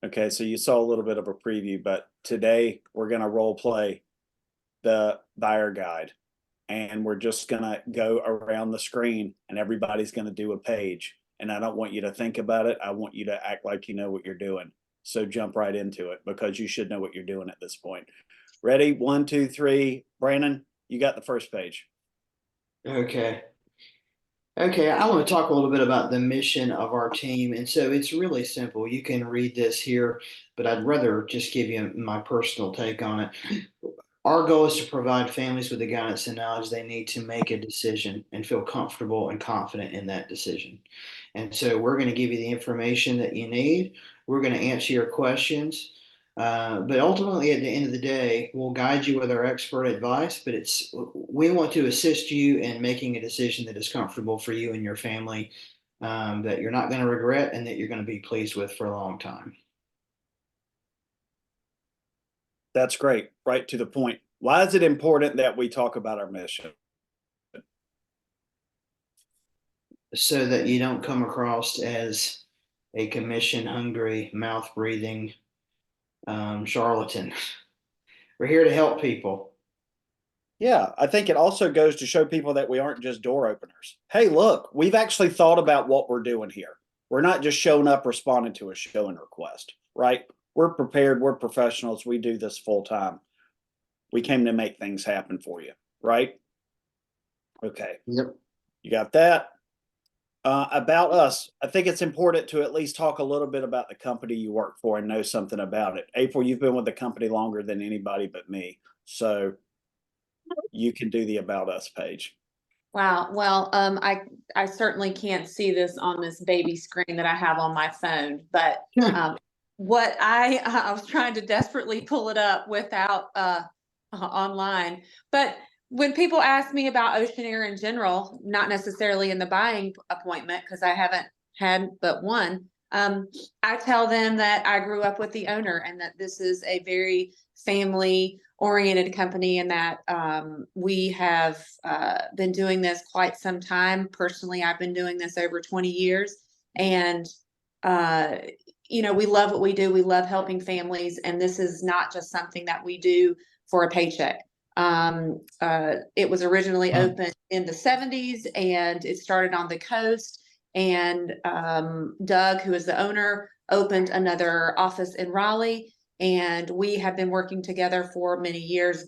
Okay, so you saw a little bit of a preview, but today we're going to role play the buyer guide, and we're just going to go around the screen and everybody's going to do a page. And I don't want you to think about it. I want you to act like you know what you're doing. So jump right into it because you should know what you're doing at this point. Ready? 1, 2, 3. Brandon, you got the first page. Okay. Okay, I want to talk a little bit about the mission of our team. And so it's really simple. You can read this here, but I'd rather just give you my personal take on it. Our goal is to provide families with the guidance and knowledge they need to make a decision and feel comfortable and confident in that decision. And so we're going to give you the information that you need. We're going to answer your questions. But ultimately, at the end of the day, we'll guide you with our expert advice. But we want to assist you in making a decision that is comfortable for you and your family, that you're not going to regret, and that you're going to be pleased with for a long time. That's great. Right to the point. Why is it important that we talk about our mission? So that you don't come across as a commission hungry, mouth breathing charlatan. We're here to help people. Yeah, I think it also goes to show people that we aren't just door openers. Hey, look, we've actually thought about what we're doing here. We're not just showing up responding to a showing request, right? We're prepared, we're professionals, we do this full time. We came to make things happen for you, right? Okay, Yep. you got that. About us, I think it's important to at least talk a little bit about the company you work for and know something about it. April, you've been with the company longer than anybody but me, so you can do the About Us page. Wow. Well, I certainly can't see this on this baby screen that I have on my phone, but what I was trying to desperately pull it up without online. But when people ask me about Oceanair in general, not necessarily in the buying appointment because I haven't had but one, I tell them that I grew up with the owner and that this is a very family oriented company and that we have been doing this quite some time. Personally, I've been doing this over 20 years. And, we love what we do. We love helping families. And this is not just something that we do for a paycheck. It was originally opened in the 70s and it started on the coast. And Doug, who is the owner, opened another office in Raleigh. And we have been working together for many years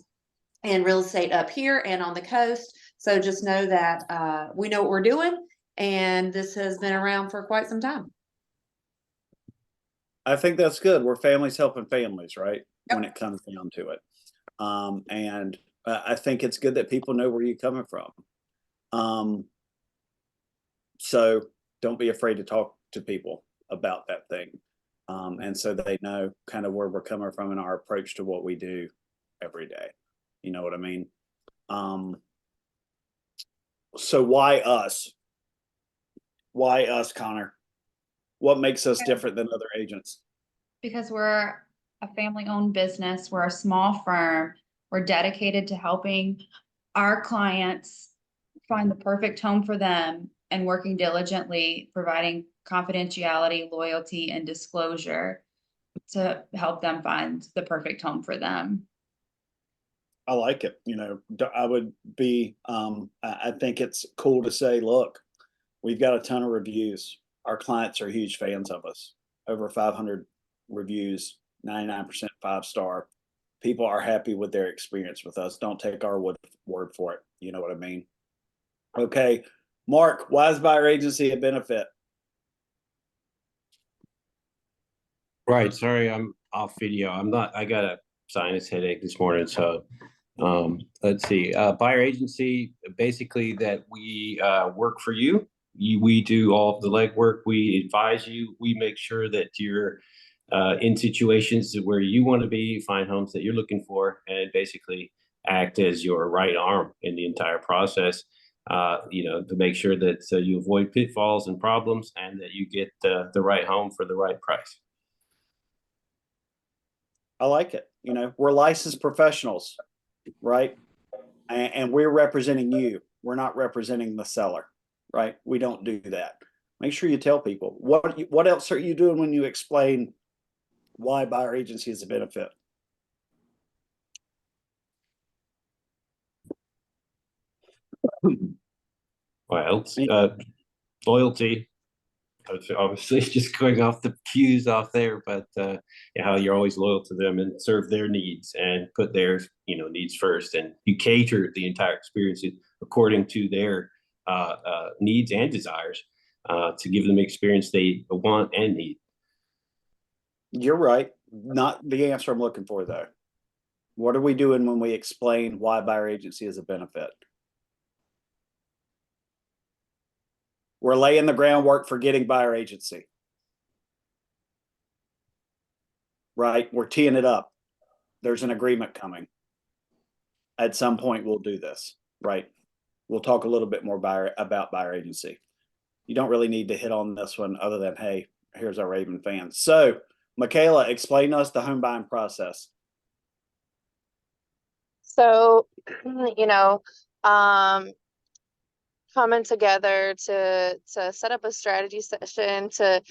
in real estate up here and on the coast. So just know that we know what we're doing. And this has been around for quite some time. I think that's good. We're families helping families, right? Yep. When it comes down to it. And I think it's good that people know where you're coming from. So don't be afraid to talk to people about that thing. And so they know kind of where we're coming from in our approach to what we do every day. You know what I mean? So why us? Why us, Connor? What makes us different than other agents? Because we're a family-owned business, we're a small firm, we're dedicated to helping our clients find the perfect home for them and working diligently, providing confidentiality, loyalty, and disclosure to help them find the perfect home for them. I like it. I would be, I think it's cool to say, look, we've got a ton of reviews. Our clients are huge fans of us. Over 500 reviews, 99% 5-star. People are happy with their experience with us. Don't take our word for it. You know what I mean? Okay. Mark, why is buyer agency a benefit? Right. Sorry, I'm off video. I got a sinus headache this morning. So let's see. Buyer agency, basically that we work for you. We do all of the legwork. We advise you. We make sure that you're in situations where you want to be, find homes that you're looking for, and basically act as your right arm in the entire process. To make sure that you avoid pitfalls and problems and that you get the right home for the right price. I like it. We're licensed professionals, right? And we're representing you. We're not representing the seller, right? We don't do that. Make sure you tell people what else are you doing when you explain why buyer agency is a benefit. Well, loyalty. Obviously, just going off the cues off there, but how you're always loyal to them and serve their needs and put their needs first, and you cater the entire experience according to their needs and desires to give them the experience they want and need. You're right. Not the answer I'm looking for, though. What are we doing when we explain why buyer agency is a benefit? We're laying the groundwork for getting buyer agency. Right? We're teeing it up. There's an agreement coming. At some point, we'll do this, right? We'll talk a little bit more about buyer agency. You don't really need to hit on this one other than, hey, here's our Raven fans. So, Michaela, explain us the home buying process. So, coming together to set up a strategy session to,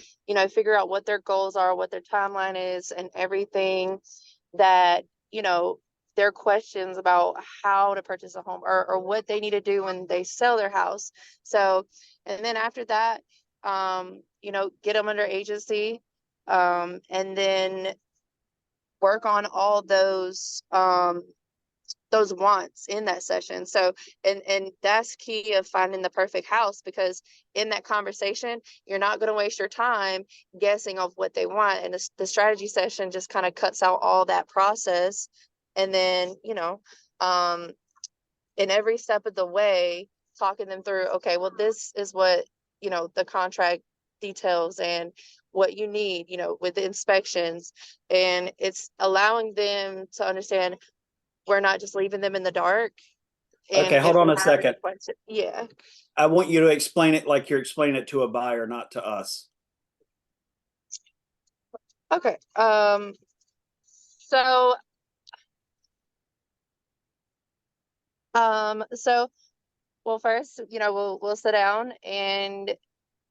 figure out what their goals are, what their timeline is, and everything that, their questions about how to purchase a home or what they need to do when they sell their house. So, and then after that, get them under agency, and then work on all those wants in that session. So, and that's key of finding the perfect house, because in that conversation, you're not going to waste your time guessing of what they want. And the strategy session just kind of cuts out all that process. And then, in every step of the way, talking them through, okay, well, this is what, the contract details and what you need, with the inspections. And it's allowing them to understand we're not just leaving them in the dark. And Okay, hold on a second. Yeah. I want you to explain it like you're explaining it to a buyer, not to us. Okay. Well, first, we'll sit down and,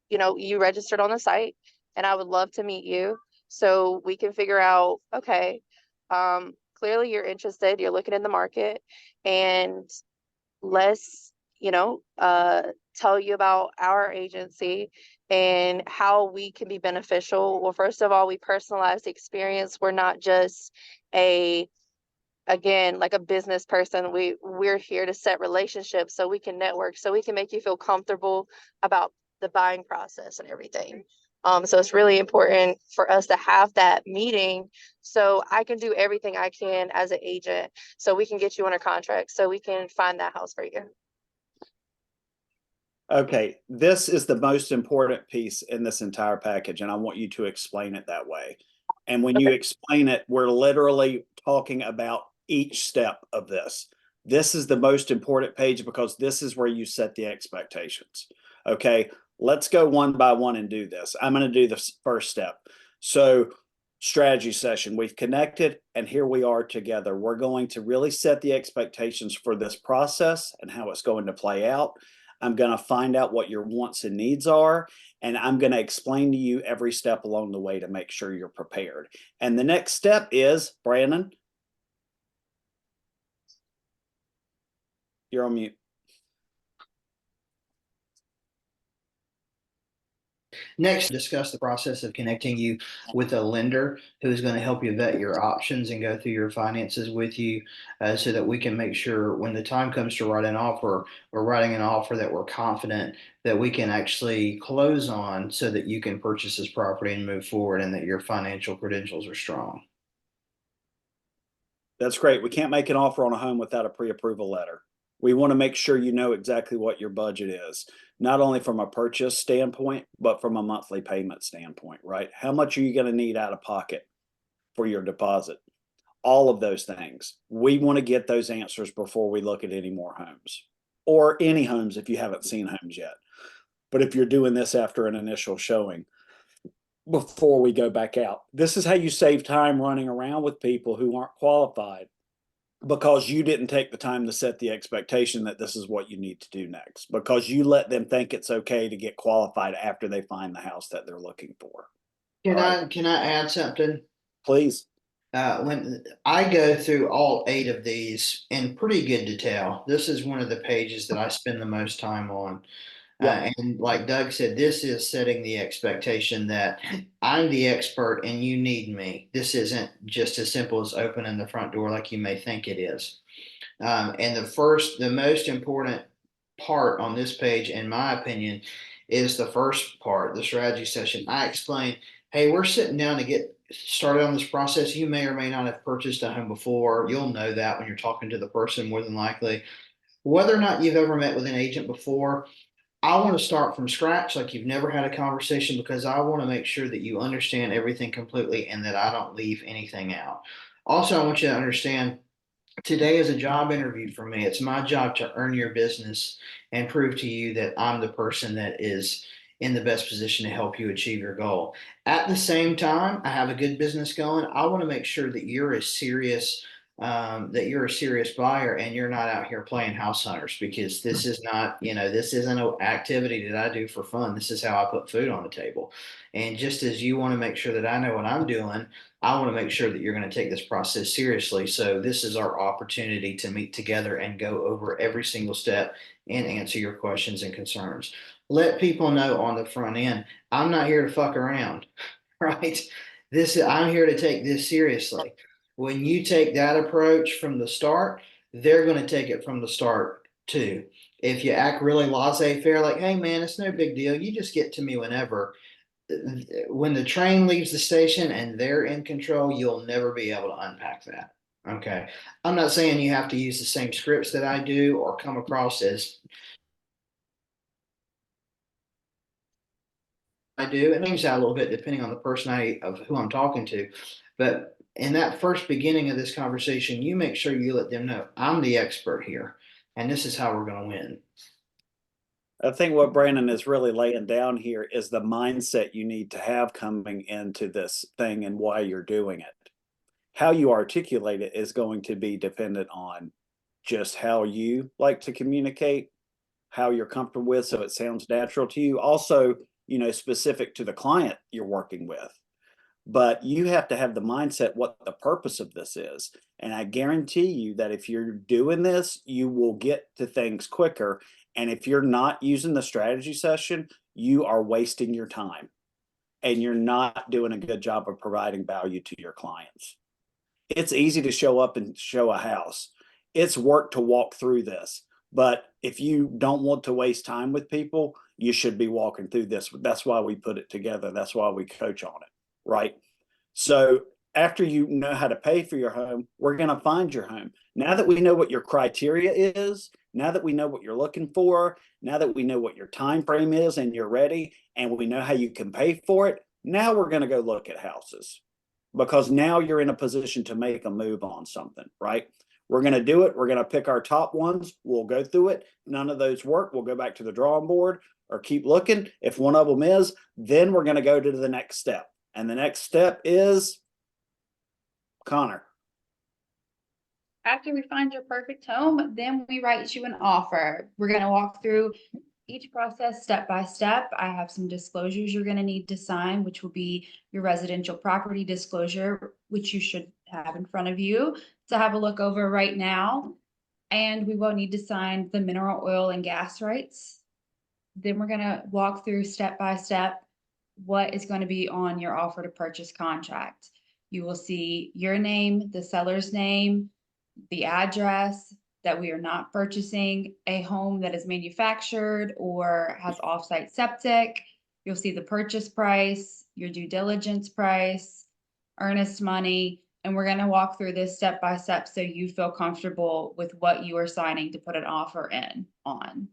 you registered on the site, and I would love to meet you so we can figure out, okay, clearly you're interested, you're looking in the market, and let's, tell you about our agency and how we can be beneficial. Well, first of all, we personalize the experience. We're not just like a business person. We're here to set relationships so we can network, so we can make you feel comfortable about the buying process and everything. So it's really important for us to have that meeting so I can do everything I can as an agent, so we can get you under contract, so we can find that house for you. Okay, this is the most important piece in this entire package, and I want you to explain it that way. And when you explain it, we're literally talking about each step of this. This is the most important page because this is where you set the expectations. Okay, let's go one by one and do this. I'm going to do the first step. So, strategy session, we've connected, and here we are together. We're going to really set the expectations for this process and how it's going to play out. I'm going to find out what your wants and needs are, and I'm going to explain to you every step along the way to make sure you're prepared. And the next step is, Brandon, you're on mute. Next, discuss the process of connecting you with a lender who is going to help you vet your options and go through your finances with you, so that we can make sure when the time comes to write an offer, we're writing an offer that we're confident that we can actually close on, so that you can purchase this property and move forward, and that your financial credentials are strong. That's great. We can't make an offer on a home without a pre-approval letter. We want to make sure you know exactly what your budget is, not only from a purchase standpoint, but from a monthly payment standpoint, right? How much are you going to need out of pocket for your deposit? All of those things. We want to get those answers before we look at any more homes, or any homes if you haven't seen homes yet. But if you're doing this after an initial showing, before we go back out, this is how you save time running around with people who aren't qualified, because you didn't take the time to set the expectation that this is what you need to do next, because you let them think it's okay to get qualified after they find the house that they're looking for. Can I add something? Please. When I go through all 8 of these in pretty good detail, this is one of the pages that I spend the most time on. Yep. And like Doug said, this is setting the expectation that I'm the expert and you need me. This isn't just as simple as opening the front door like you may think it is. And the most important part on this page, in my opinion, is the first part, the strategy session. I explain, hey, we're sitting down to get started on this process. You may or may not have purchased a home before. You'll know that when you're talking to the person, more than likely. Whether or not you've ever met with an agent before, I want to start from scratch, like you've never had a conversation, because I want to make sure that you understand everything completely and that I don't leave anything out. Also, I want you to understand today is a job interview for me. It's my job to earn your business and prove to you that I'm the person that is in the best position to help you achieve your goal. At the same time, I have a good business going. I want to make sure that you're a serious buyer and you're not out here playing house hunters, because this is not, this isn't an activity that I do for fun. This is how I put food on the table. And just as you want to make sure that I know what I'm doing, I want to make sure that you're going to take this process seriously. So this is our opportunity to meet together and go over every single step and answer your questions and concerns. Let people know on the front end, I'm not here to fuck around, right? I'm here to take this seriously. When you take that approach from the start, they're going to take it from the start too. If you act really laissez-faire, like, hey man, it's no big deal, you just get to me whenever, when the train leaves the station and they're in control, you'll never be able to unpack that. Okay. I'm not saying you have to use the same scripts that I do or come across as I do. It moves out a little bit depending on the personality of who I'm talking to. But in that first beginning of this conversation, you make sure you let them know I'm the expert here and this is how we're going to win. I think what Brandon is really laying down here is the mindset you need to have coming into this thing and why you're doing it. How you articulate it is going to be dependent on just how you like to communicate, how you're comfortable with, so it sounds natural to you. Also, specific to the client you're working with. But you have to have the mindset what the purpose of this is. And I guarantee you that if you're doing this, you will get to things quicker. And if you're not using the strategy session, you are wasting your time and you're not doing a good job of providing value to your clients. It's easy to show up and show a house. It's work to walk through this. But if you don't want to waste time with people, you should be walking through this. That's why we put it together. That's why we coach on it, right? So after you know how to pay for your home, we're going to find your home. Now that we know what your criteria is, now that we know what you're looking for, now that we know what your time frame is and you're ready, and we know how you can pay for it, now we're going to go look at houses, because now you're in a position to make a move on something, right? We're going to do it. We're going to pick our top ones. We'll go through it. None of those work. We'll go back to the drawing board or keep looking. If one of them is, then we're going to go to the next step. And the next step is Connor. After we find your perfect home, then we write you an offer. We're going to walk through each process step by step. I have some disclosures you're going to need to sign, which will be your residential property disclosure, which you should have in front of you to have a look over right now. And we will need to sign the mineral oil and gas rights. Then we're going to walk through step by step what is going to be on your offer to purchase contract. You will see your name, the seller's name, the address, that we are not purchasing a home that is manufactured or has offsite septic. You'll see the purchase price, your due diligence price, earnest money, and we're going to walk through this step by step so you feel comfortable with what you are signing to put an offer in on.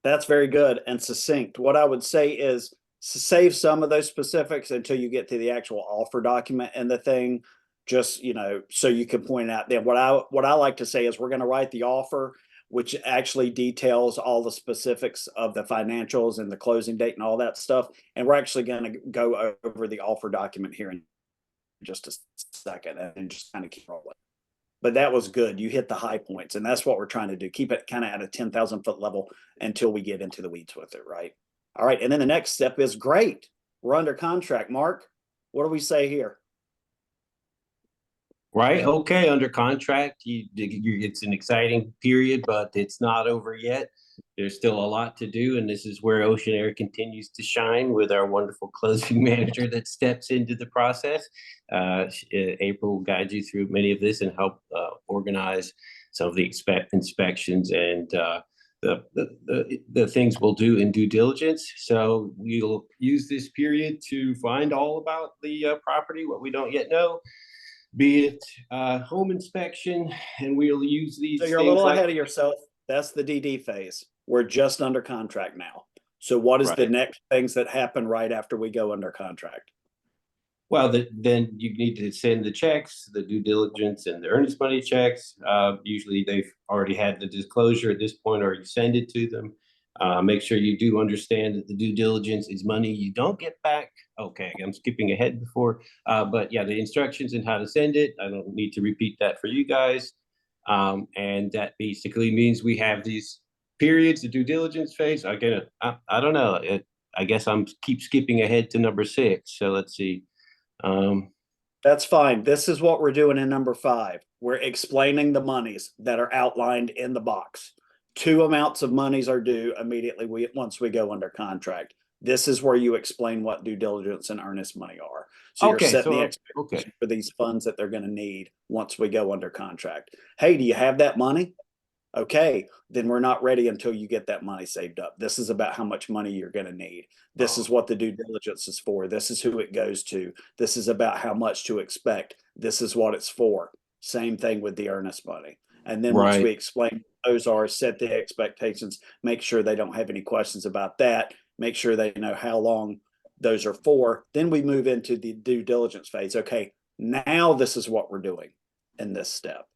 That's very good and succinct. What I would say is save some of those specifics until you get to the actual offer document and the thing. Just, so you can point out that what I like to say is we're going to write the offer, which actually details all the specifics of the financials and the closing date and all that stuff. And we're actually going to go over the offer document here in just a second and just kind of keep rolling. But that was good. You hit the high points, and that's what we're trying to do. Keep it kind of at a 10,000 foot level until we get into the weeds with it, right? All right. And then the next step is great. We're under contract. Mark, what do we say here? Right, okay, under contract, it's an exciting period, but it's not over yet. There's still a lot to do, and this is where Ocean Air continues to shine with our wonderful closing manager that steps into the process. April will guide you through many of this and help organize some of the inspections and the things we'll do in due diligence. So we'll use this period to find all about the property, what we don't yet know, be it home inspection, and we'll use these So you're a things little like ahead of yourself. That's the DD phase. We're just under contract now. So what is the Right. next things that happen right after we go under contract? well, then you need to send the checks, the due diligence and the earnest money checks. Usually they've already had the disclosure at this point, or you send it to them. Make sure you do understand that the due diligence is money you don't get back. Okay, I'm skipping ahead before, but yeah, the instructions and how to send it. I don't need to repeat that for you guys. And that basically means we have these periods, the due diligence phase. I don't know. I guess I'm keep skipping ahead to number 6. So let's see. That's fine. This is what we're doing in number 5. We're explaining the monies that are outlined in the box. 2 amounts of monies are due immediately once we go under contract. This is where you explain what due diligence and earnest money are. So you're Okay, setting the so expectation for these funds that they're going to need once we go under contract. Hey, do you have that money? Okay, then we're not ready until you get that money saved up. This is about how much money you're going to need. This is what the due diligence is for. This is who it goes to. This is about how much to expect. This is what it's for. Same thing with the earnest money. And then once we Right. explain what those are, set the expectations, make sure they don't have any questions about that, make sure they know how long those are for. Then we move into the due diligence phase. Okay, now this is what we're doing in this step.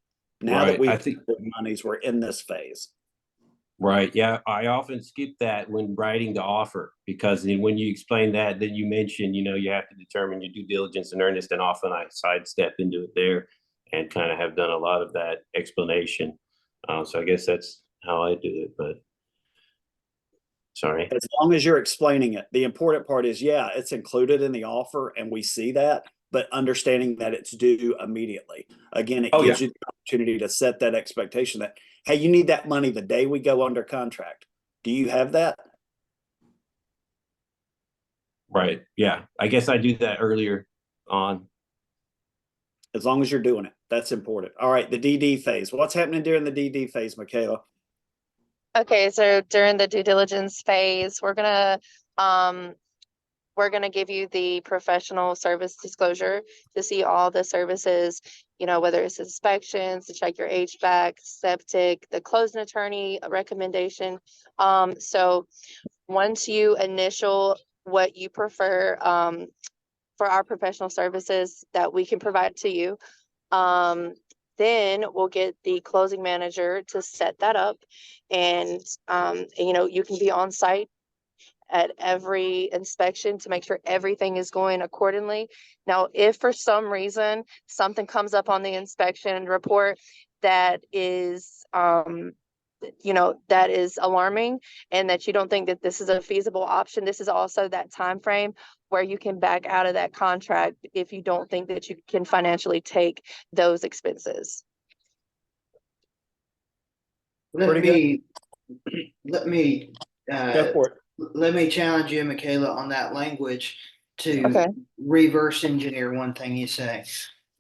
Now that Right, I we've think- the monies, we're in this phase. Right. Yeah. I often skip that when writing the offer, because then when you explain that, then you mention, you have to determine your due diligence and earnest, and often I sidestep into it there and kind of have done a lot of that explanation. So I guess that's how I do it, but sorry. As long as you're explaining it, the important part is, yeah, it's included in the offer and we see that, but understanding that it's due immediately. Again, it Oh, gives you the opportunity to set that expectation that, hey, you need that money the day we go under contract. Do you have that? Right. Yeah. I guess I do that earlier on. As long as you're doing it, that's important. All right, the DD phase. What's happening during the DD phase, Michaela? Okay, so during the due diligence phase, we're gonna give you the professional service disclosure to see all the services, whether it's inspections, to check your HVAC, septic, the closing attorney recommendation. So once you initial what you prefer for our professional services that we can provide to you, then we'll get the closing manager to set that up, and you can be on site at every inspection to make sure everything is going accordingly. Now, if for some reason something comes up on the inspection report that is that is alarming, and that you don't think that this is a feasible option, this is also that time frame where you can back out of that contract if you don't think that you can financially take those expenses. Let Pretty me Go for it. let me challenge you, Michaela, on that language to Okay. reverse engineer one thing you say.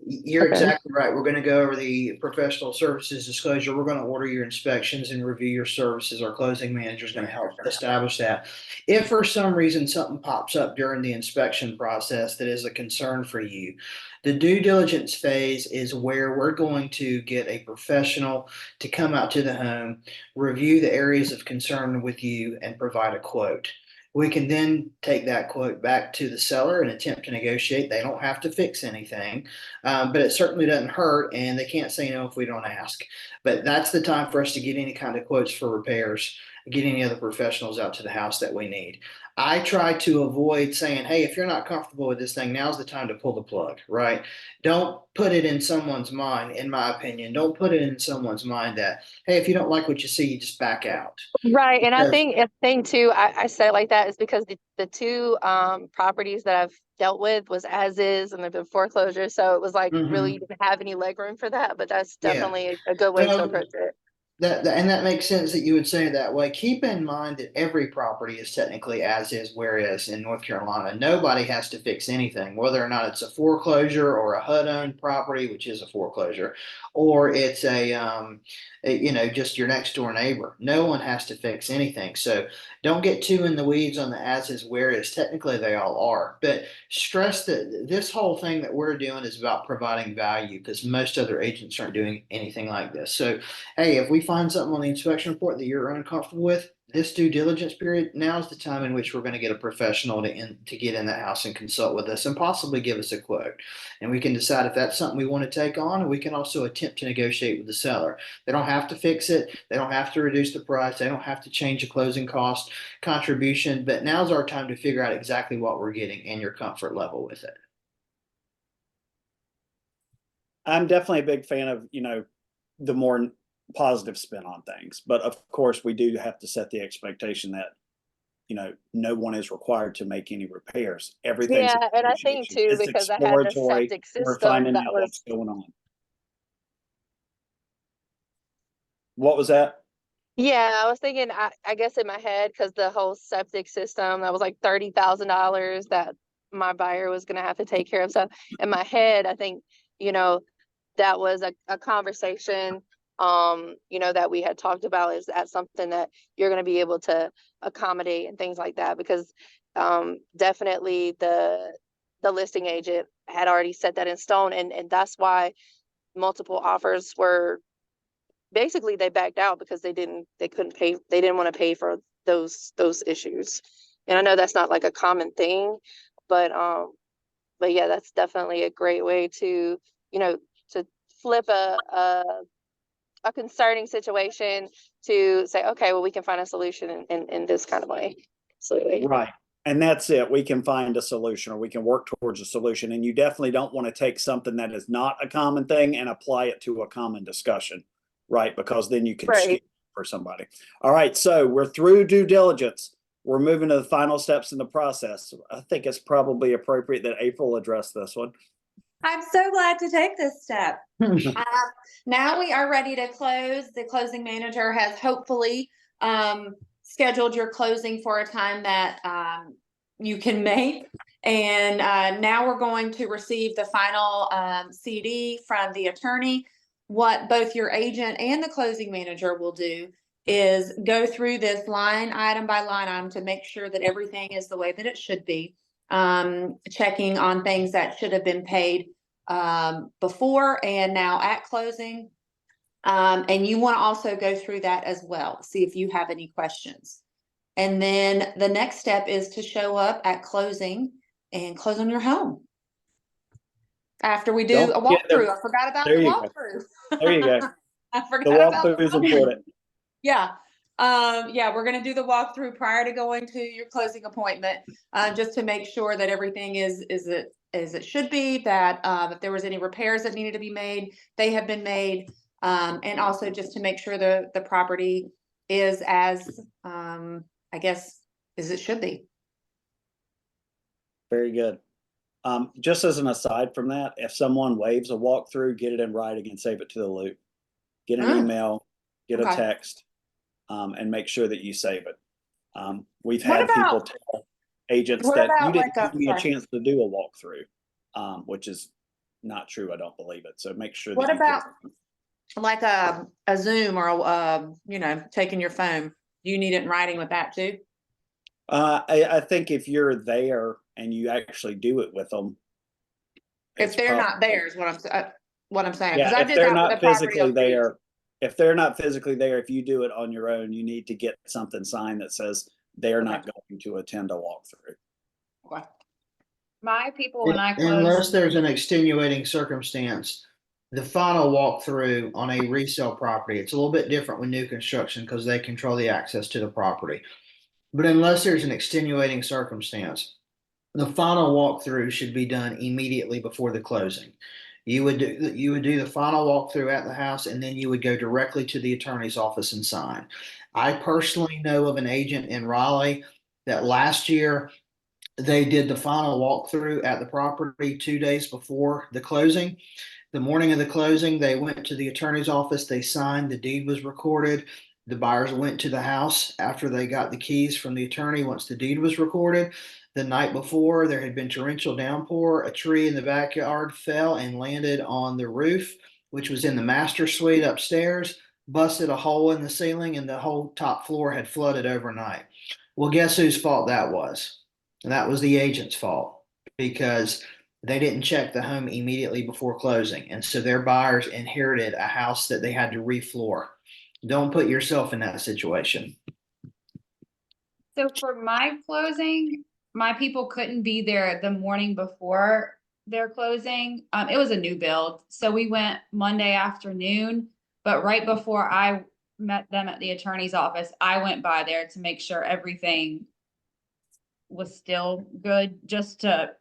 You're Okay. exactly right. We're going to go over the professional services disclosure. We're going to order your inspections and review your services. Our closing manager is going to help establish that. If for some reason something pops up during the inspection process that is a concern for you, the due diligence phase is where we're going to get a professional to come out to the home, review the areas of concern with you, and provide a quote. We can then take that quote back to the seller and attempt to negotiate. They don't have to fix anything, but it certainly doesn't hurt, and they can't say no if we don't ask. But that's the time for us to get any kind of quotes for repairs. get any other professionals out to the house that we need. I try to avoid saying, hey, if you're not comfortable with this thing, now's the time to pull the plug, right? Don't put it in someone's mind, in my opinion, don't put it in someone's mind that, hey, if you don't like what you see, you just back out. Right, and I Because- think a thing too, I say it like that is because the two properties that I've dealt with was as is and they've been foreclosure, so it was like really Mhm. didn't have any leg room for that, but that's Yeah. definitely a good way to So- approach it. And that makes sense that you would say it that way. Keep in mind that every property is technically as is, where is in North Carolina. Nobody has to fix anything, whether or not it's a foreclosure or a HUD owned property, which is a foreclosure, or it's just your next door neighbor. No one has to fix anything. So don't get too in the weeds on the as is, where is. Technically, they all are, but stress that this whole thing that we're doing is about providing value because most other agents aren't doing anything like this. So hey, if we find something on the inspection report that you're uncomfortable with, this due diligence period, now is the time in which we're going to get a professional to get in that house and consult with us and possibly give us a quote. And we can decide if that's something we want to take on, and we can also attempt to negotiate with the seller. They don't have to fix it. They don't have to reduce the price. They don't have to change the closing cost contribution, but now's our time to figure out exactly what we're getting and your comfort level with it. I'm definitely a big fan of, the more positive spin on things. But of course, we do have to set the expectation that, no one is required to make any repairs. Everything's Yeah, and I think negotiation. too, It's because I had the exploratory. septic We're system finding that out was, what's going on. What was that? yeah, I was thinking, I guess in my head, because the whole septic system, that was like $30,000 that my buyer was gonna have to take care of. So in my head, I think, that was a conversation, that we had talked about. Is that something that you're gonna be able to accommodate and things like that? Because definitely the listing agent had already set that in stone, and that's why multiple offers were basically they backed out because they couldn't pay, they didn't want to pay for those issues. And I know that's not like a common thing, but yeah, that's definitely a great way to, to flip a concerning situation to say, okay, well, we can find a solution in this kind of way. Absolutely. Right. And that's it. We can find a solution, or we can work towards a solution. And you definitely don't want to take something that is not a common thing and apply it to a common discussion, right? Because then you can Right. skew for somebody. All right. So we're through due diligence. We're moving to the final steps in the process. I think it's probably appropriate that April address this one. I'm so glad to take this step. Now we are ready to close. The closing manager has hopefully scheduled your closing for a time that you can make. And now we're going to receive the final CD from the attorney. What both your agent and the closing manager will do is go through this line item by line item to make sure that everything is the way that it should be. Checking on things that should have been paid before and now at closing. And you want to also go through that as well, see if you have any questions. And then the next step is to show up at closing and close on your home. After we do Don't a forget the- walkthrough, I forgot about the there you go. walkthrough. There you go. I The forgot about walkthrough is walkthrough. important. Yeah. Yeah, we're gonna do the walkthrough prior to going to your closing appointment, just to make sure that everything is as it should be, that if there was any repairs that needed to be made, they have been made. And also just to make sure the property is as I guess as it should be. Very good. Just as an aside from that, if someone waives a walkthrough, get it in writing and save it to the loop. Get an Oh. email, get a Okay. text, and make sure that you save it. We've What had people about- tell agents what that about you didn't like a- give me a sorry. chance to do a walkthrough, which is not true. I don't believe it. So make sure that What you about can. like a Zoom or taking your phone? Do you need it in writing with that too? I think if you're there and you actually do it with them, If it's they're not probably- there is what I'm saying. 'Cause Yeah, I if did they're that with not a property physically on Reed. there, if they're not physically there, if you do it on your own, you need to get something signed that says they're not going to attend a walkthrough. Okay. My people, when I Unless close, there's an extenuating circumstance, the final walkthrough on a resale property, it's a little bit different with new construction because they control the access to the property. But unless there's an extenuating circumstance, the final walkthrough should be done immediately before the closing. You would do the final walkthrough at the house, and then you would go directly to the attorney's office and sign. I personally know of an agent in Raleigh that last year they did the final walkthrough at the property 2 days before the closing. The morning of the closing, they went to the attorney's office, they signed, the deed was recorded. The buyers went to the house after they got the keys from the attorney once the deed was recorded. The night before, there had been torrential downpour. A tree in the backyard fell and landed on the roof, which was in the master suite upstairs, busted a hole in the ceiling, and the whole top floor had flooded overnight. Well, guess whose fault that was? And that was the agent's fault because they didn't check the home immediately before closing. And so their buyers inherited a house that they had to refloor. Don't put yourself in that situation. So for my closing, my people couldn't be there the morning before their closing. It was a new build, so we went Monday afternoon, but right before I met them at the attorney's office, I went by there to make sure everything was still good, just to,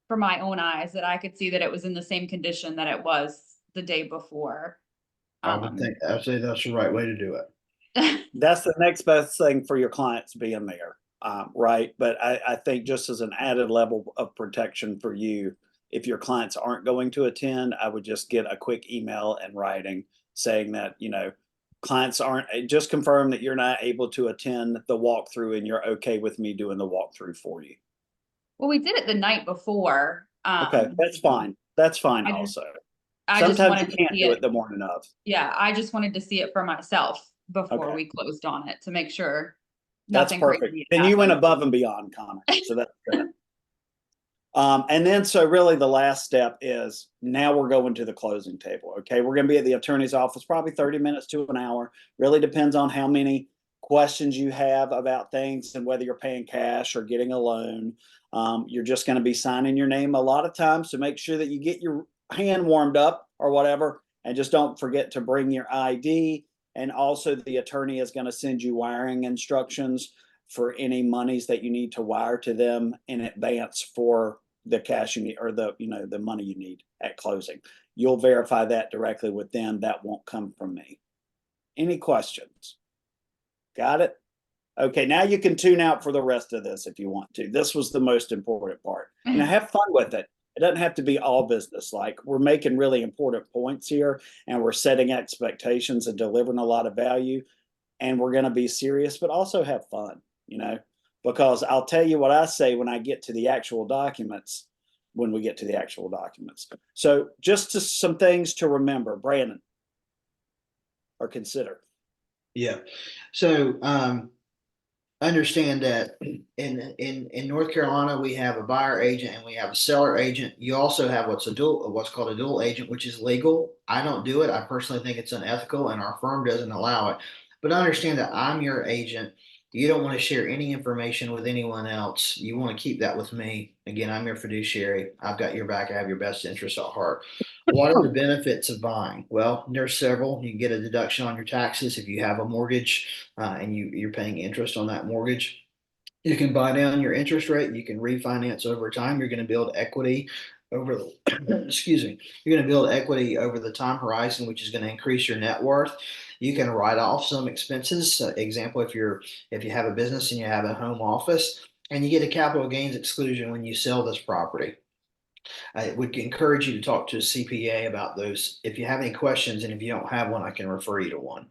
for my own eyes, that I could see that it was in the same condition that it was the day before. I'd say that's the right way to do it. That's the next best thing for your clients being there, right? But I think just as an added level of protection for you, if your clients aren't going to attend, I would just get a quick email in writing saying that, clients aren't, just confirm that you're not able to attend the walkthrough and you're okay with me doing the walkthrough for you. Well, we did it the night before. Okay, that's fine. That's fine I just- also. I just Sometimes wanted you to can't see do it. it the morning of. Yeah, I just wanted to see it for myself before Okay. we closed on it to make sure That's nothing perfect. crazy Then you went happened. above and beyond, Connor. So that's good. And then, so really the last step is now we're going to the closing table. Okay. We're going to be at the attorney's office, probably 30 minutes to an hour. Really depends on how many questions you have about things and whether you're paying cash or getting a loan. You're just going to be signing your name a lot of times. So make sure that you get your hand warmed up or whatever. And just don't forget to bring your ID. And also the attorney is going to send you wiring instructions for any monies that you need to wire to them in advance for the cash you need or the money you need at closing. You'll verify that directly with them. That won't come from me. Any questions? Got it? Okay, now you can tune out for the rest of this if you want to. This was the most important part. Have fun with it. It doesn't have to be all business. Like, we're making really important points here and we're setting expectations and delivering a lot of value. And we're going to be serious, but also have fun, because I'll tell you what I say when I get to the actual documents, when we get to the actual documents. So just some things to remember, Brandon, or consider. Yeah. So understand that in North Carolina we have a buyer agent and we have a seller agent. You also have what's called a dual agent, which is legal. I don't do it. I personally think it's unethical, and our firm doesn't allow it. But understand that I'm your agent. You don't want to share any information with anyone else. You want to keep that with me. Again, I'm your fiduciary. I've got your back. I have your best interest at heart. What are the benefits of buying? Well, there's several. You can get a deduction on your taxes if you have a mortgage and you're paying interest on that mortgage. You can buy down your interest rate. You can refinance over time. You're going to build equity over excuse me. You're going to build equity over the time horizon, which is going to increase your net worth. You can write off some expenses. Example, if you have a business and you have a home office, and you get a capital gains exclusion when you sell this property. I would encourage you to talk to a CPA about those. If you have any questions, and if you don't have one, I can refer you to one.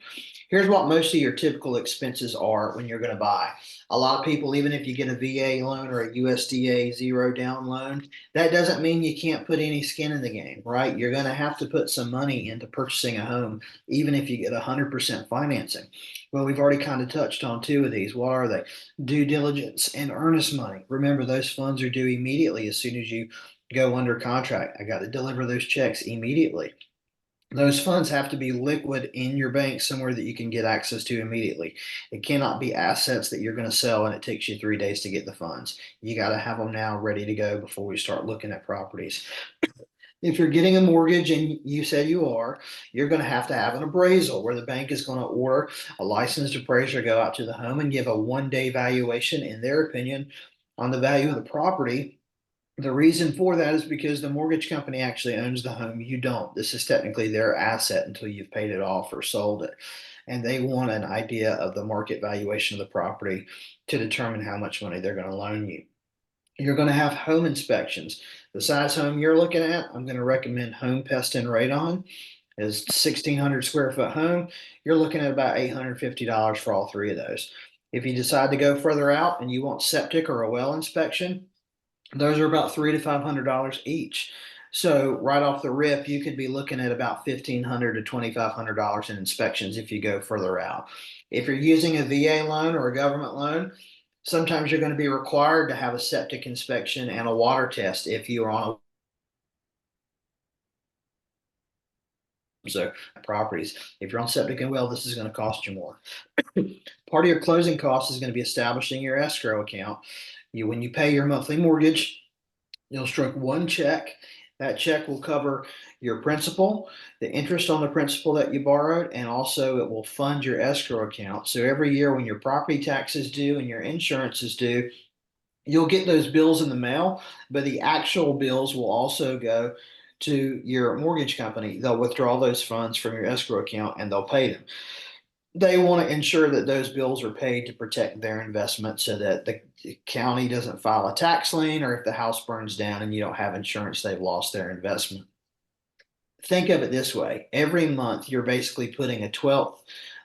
Here's what most of your typical expenses are when you're going to buy. A lot of people, even if you get a VA loan or a USDA zero down loan, that doesn't mean you can't put any skin in the game, right? You're going to have to put some money into purchasing a home, even if you get 100% financing. Well, we've already kind of touched on two of these. What are they? Due diligence and earnest money. Remember, those funds are due immediately as soon as you go under contract. I got to deliver those checks immediately. Those funds have to be liquid in your bank somewhere that you can get access to immediately. It cannot be assets that you're going to sell and it takes you 3 days to get the funds. You got to have them now ready to go before we start looking at properties. If you're getting a mortgage, and you said you are, you're going to have an appraisal where the bank is going to order a licensed appraiser to go out to the home and give a 1-day valuation, in their opinion, on the value of the property. The reason for that is because the mortgage company actually owns the home. You don't. This is technically their asset until you've paid it off or sold it. And they want an idea of the market valuation of the property to determine how much money they're going to loan you. You're going to have home inspections. The size home you're looking at, I'm going to recommend Home Pest and Radon. Is 1,600 square foot home. You're looking at about $850 for all 3 of those. If you decide to go further out and you want septic or a well inspection, those are about $300 to $500 each. So right off the rip, you could be looking at about $1,500 to $2,500 in inspections if you go further out. If you're using a VA loan or a government loan, sometimes you're going to be required to have a septic inspection and a water test if you are on properties. If you're on septic and well, this is going to cost you more. Part of your closing costs is going to be establishing your escrow account. When you pay your monthly mortgage, you'll stroke one check. That check will cover your principal, the interest on the principal that you borrowed, and also it will fund your escrow account. So every year when your property tax is due and your insurance is due, you'll get those bills in the mail, but the actual bills will also go to your mortgage company. They'll withdraw those funds from your escrow account and they'll pay them. They want to ensure that those bills are paid to protect their investment so that the county doesn't file a tax lien, or if the house burns down and you don't have insurance, they've lost their investment. Think of it this way. Every month, you're basically putting a 1/12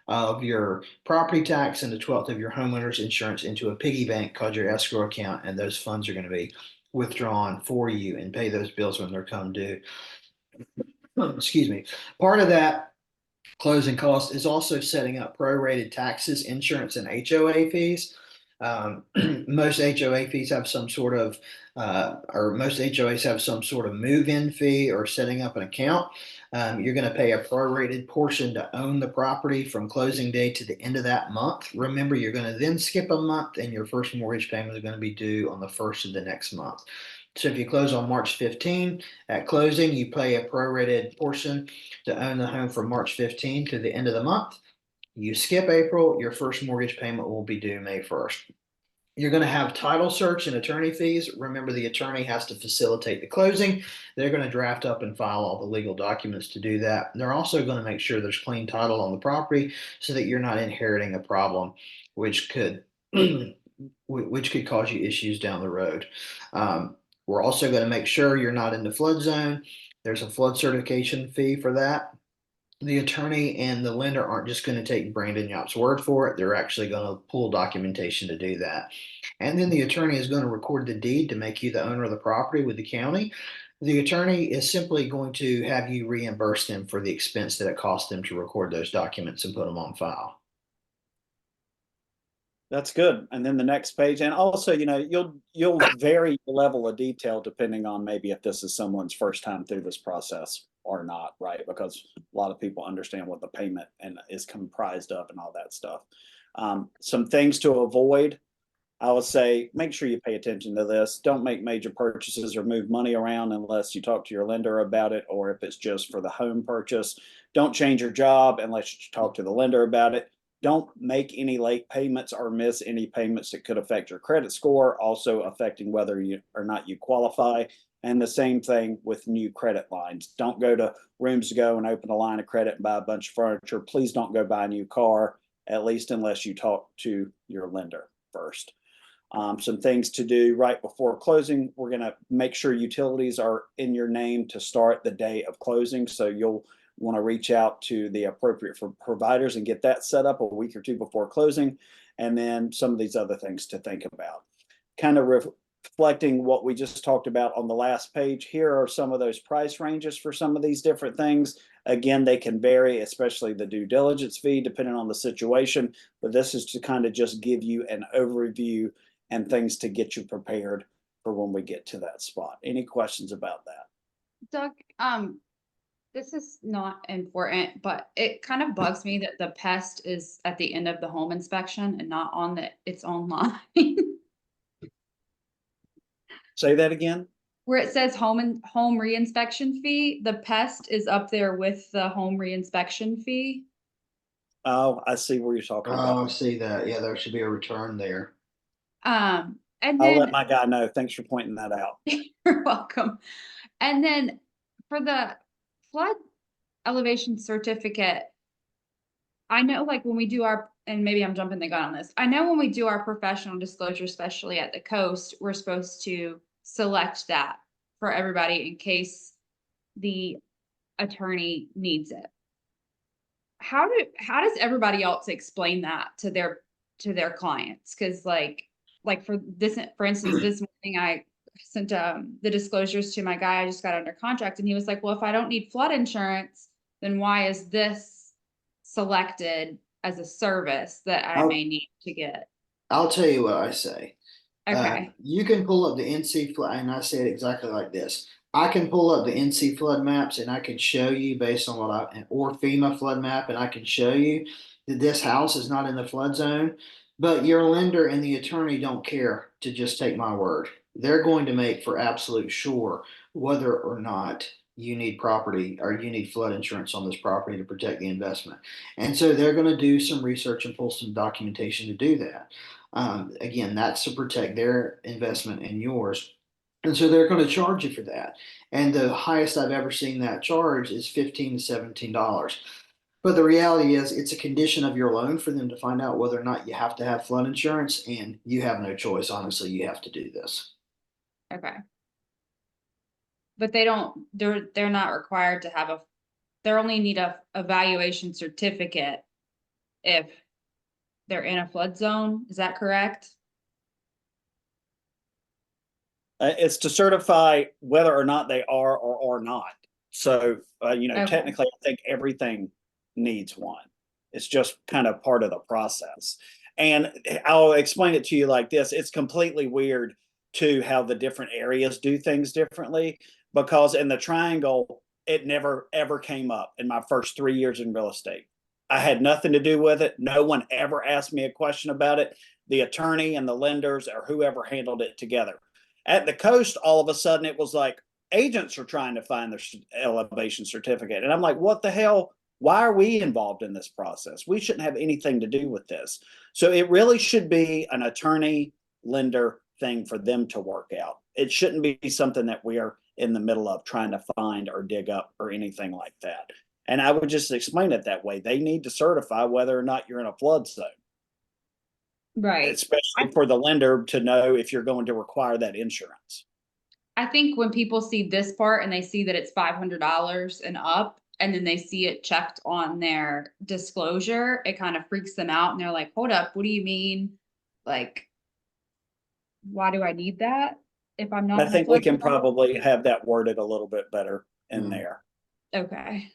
of your property tax and a 1/12 of your homeowner's insurance into a piggy bank called your escrow account, and those funds are going to be withdrawn for you and pay those bills when they're come due. Excuse me. Part of that closing cost is also setting up prorated taxes, insurance, and HOA fees. Most HOA fees have some sort of, or most HOAs have some sort of move-in fee or setting up an account. You're going to pay a prorated portion to own the property from closing day to the end of that month. Remember, you're going to then skip a month, and your first mortgage payment is going to be due on the 1st of the next month. So if you close on March 15, at closing, you pay a prorated portion to own the home from March 15 to the end of the month. You skip April, your first mortgage payment will be due May 1st. You're going to have title search and attorney fees. Remember, the attorney has to facilitate the closing. They're going to draft up and file all the legal documents to do that. They're also going to make sure there's clean title on the property so that you're not inheriting a problem, which could cause you issues down the road. We're also going to make sure you're not in the flood zone. There's a flood certification fee for that. The attorney and the lender aren't just going to take Brandon Yopp's word for it. They're actually going to pull documentation to do that. And then the attorney is going to record the deed to make you the owner of the property with the county. The attorney is simply going to have you reimburse them for the expense that it cost them to record those documents and put them on file. That's good. And then the next page, and also, you'll vary the level of detail depending on maybe if this is someone's first time through this process or not, right? Because a lot of people understand what the payment and is comprised of and all that stuff. Some things to avoid. I would say, make sure you pay attention to this. Don't make major purchases or move money around unless you talk to your lender about it, or if it's just for the home purchase. Don't change your job unless you talk to the lender about it. Don't make any late payments or miss any payments that could affect your credit score, also affecting whether you or not you qualify. And the same thing with new credit lines. Don't go to Rooms To Go and open a line of credit and buy a bunch of furniture. Please don't go buy a new car, at least unless you talk to your lender first. Some things to do right before closing. We're going to make sure utilities are in your name to start the day of closing. So you'll want to reach out to the appropriate providers and get that set up a week or two before closing. And then some of these other things to think about. Kind of reflecting what we just talked about on the last page, here are some of those price ranges for some of these different things. Again, they can vary, especially the due diligence fee, depending on the situation. But this is to kind of just give you an overview and things to get you prepared for when we get to that spot. Any questions about that? Doug, this is not important, but it kind of bugs me that the pest is at the end of the home inspection and not on it's online. Say that again? where it says home reinspection fee, the pest is up there with the home reinspection fee. Oh, I see where you're talking Oh, I about. see that. Yeah, there should be a return there. And I'll let then my guy know. Thanks for pointing that out. you're welcome. And then for the flood elevation certificate, I know like when we do our, and maybe I'm jumping the gun on this. I know when we do our professional disclosure, especially at the coast, we're supposed to select that for everybody in case the attorney needs it. How does everybody else explain that to their clients? Cause like for this, for instance, this morning I sent the disclosures to my guy I just got under contract, and he was like, well, if I don't need flood insurance, then why is this selected as a service that I may need to get? I'll tell you what I say. Okay, You can pull up the NC flood, and I say it exactly like this. I can pull up the NC flood maps and I can show you based on or FEMA flood map, and I can show you that this house is not in the flood zone, but your lender and the attorney don't care to just take my word. They're going to make for absolute sure whether or not you need property or you need flood insurance on this property to protect the investment. And so they're going to do some research and pull some documentation to do that. Again, that's to protect their investment and yours. And so they're going to charge you for that. And the highest I've ever seen that charge is $15 to $17. But the reality is, it's a condition of your loan for them to find out whether or not you have to have flood insurance, and you have no choice. Honestly, you have to do this. okay. But they're not required to have they only need a evaluation certificate if they're in a flood zone. Is that correct? It's to certify whether or not they are or are not. So, Okay. technically, I think everything needs one. It's just kind of part of the process. And I'll explain it to you like this. It's completely weird to how the different areas do things differently, because in the triangle, it never ever came up in my first 3 years in real estate. I had nothing to do with it. No one ever asked me a question about it. The attorney and the lenders or whoever handled it together. At the coast, all of a sudden, it was like agents are trying to find their elevation certificate. And I'm like, what the hell? Why are we involved in this process? We shouldn't have anything to do with this. So it really should be an attorney lender thing for them to work out. It shouldn't be something that we are in the middle of trying to find or dig up or anything like that. And I would just explain it that way. They need to certify whether or not you're in a flood zone, Right. especially for the lender to know if you're going to require that insurance. I think when people see this part and they see that it's $500 and up, and then they see it checked on their disclosure, it kind of freaks them out, and they're like, hold up, what do you mean? Like, why do I need that if I'm not? I in a think we flood can zone? probably have that worded a little bit better in Mhm. there. Okay,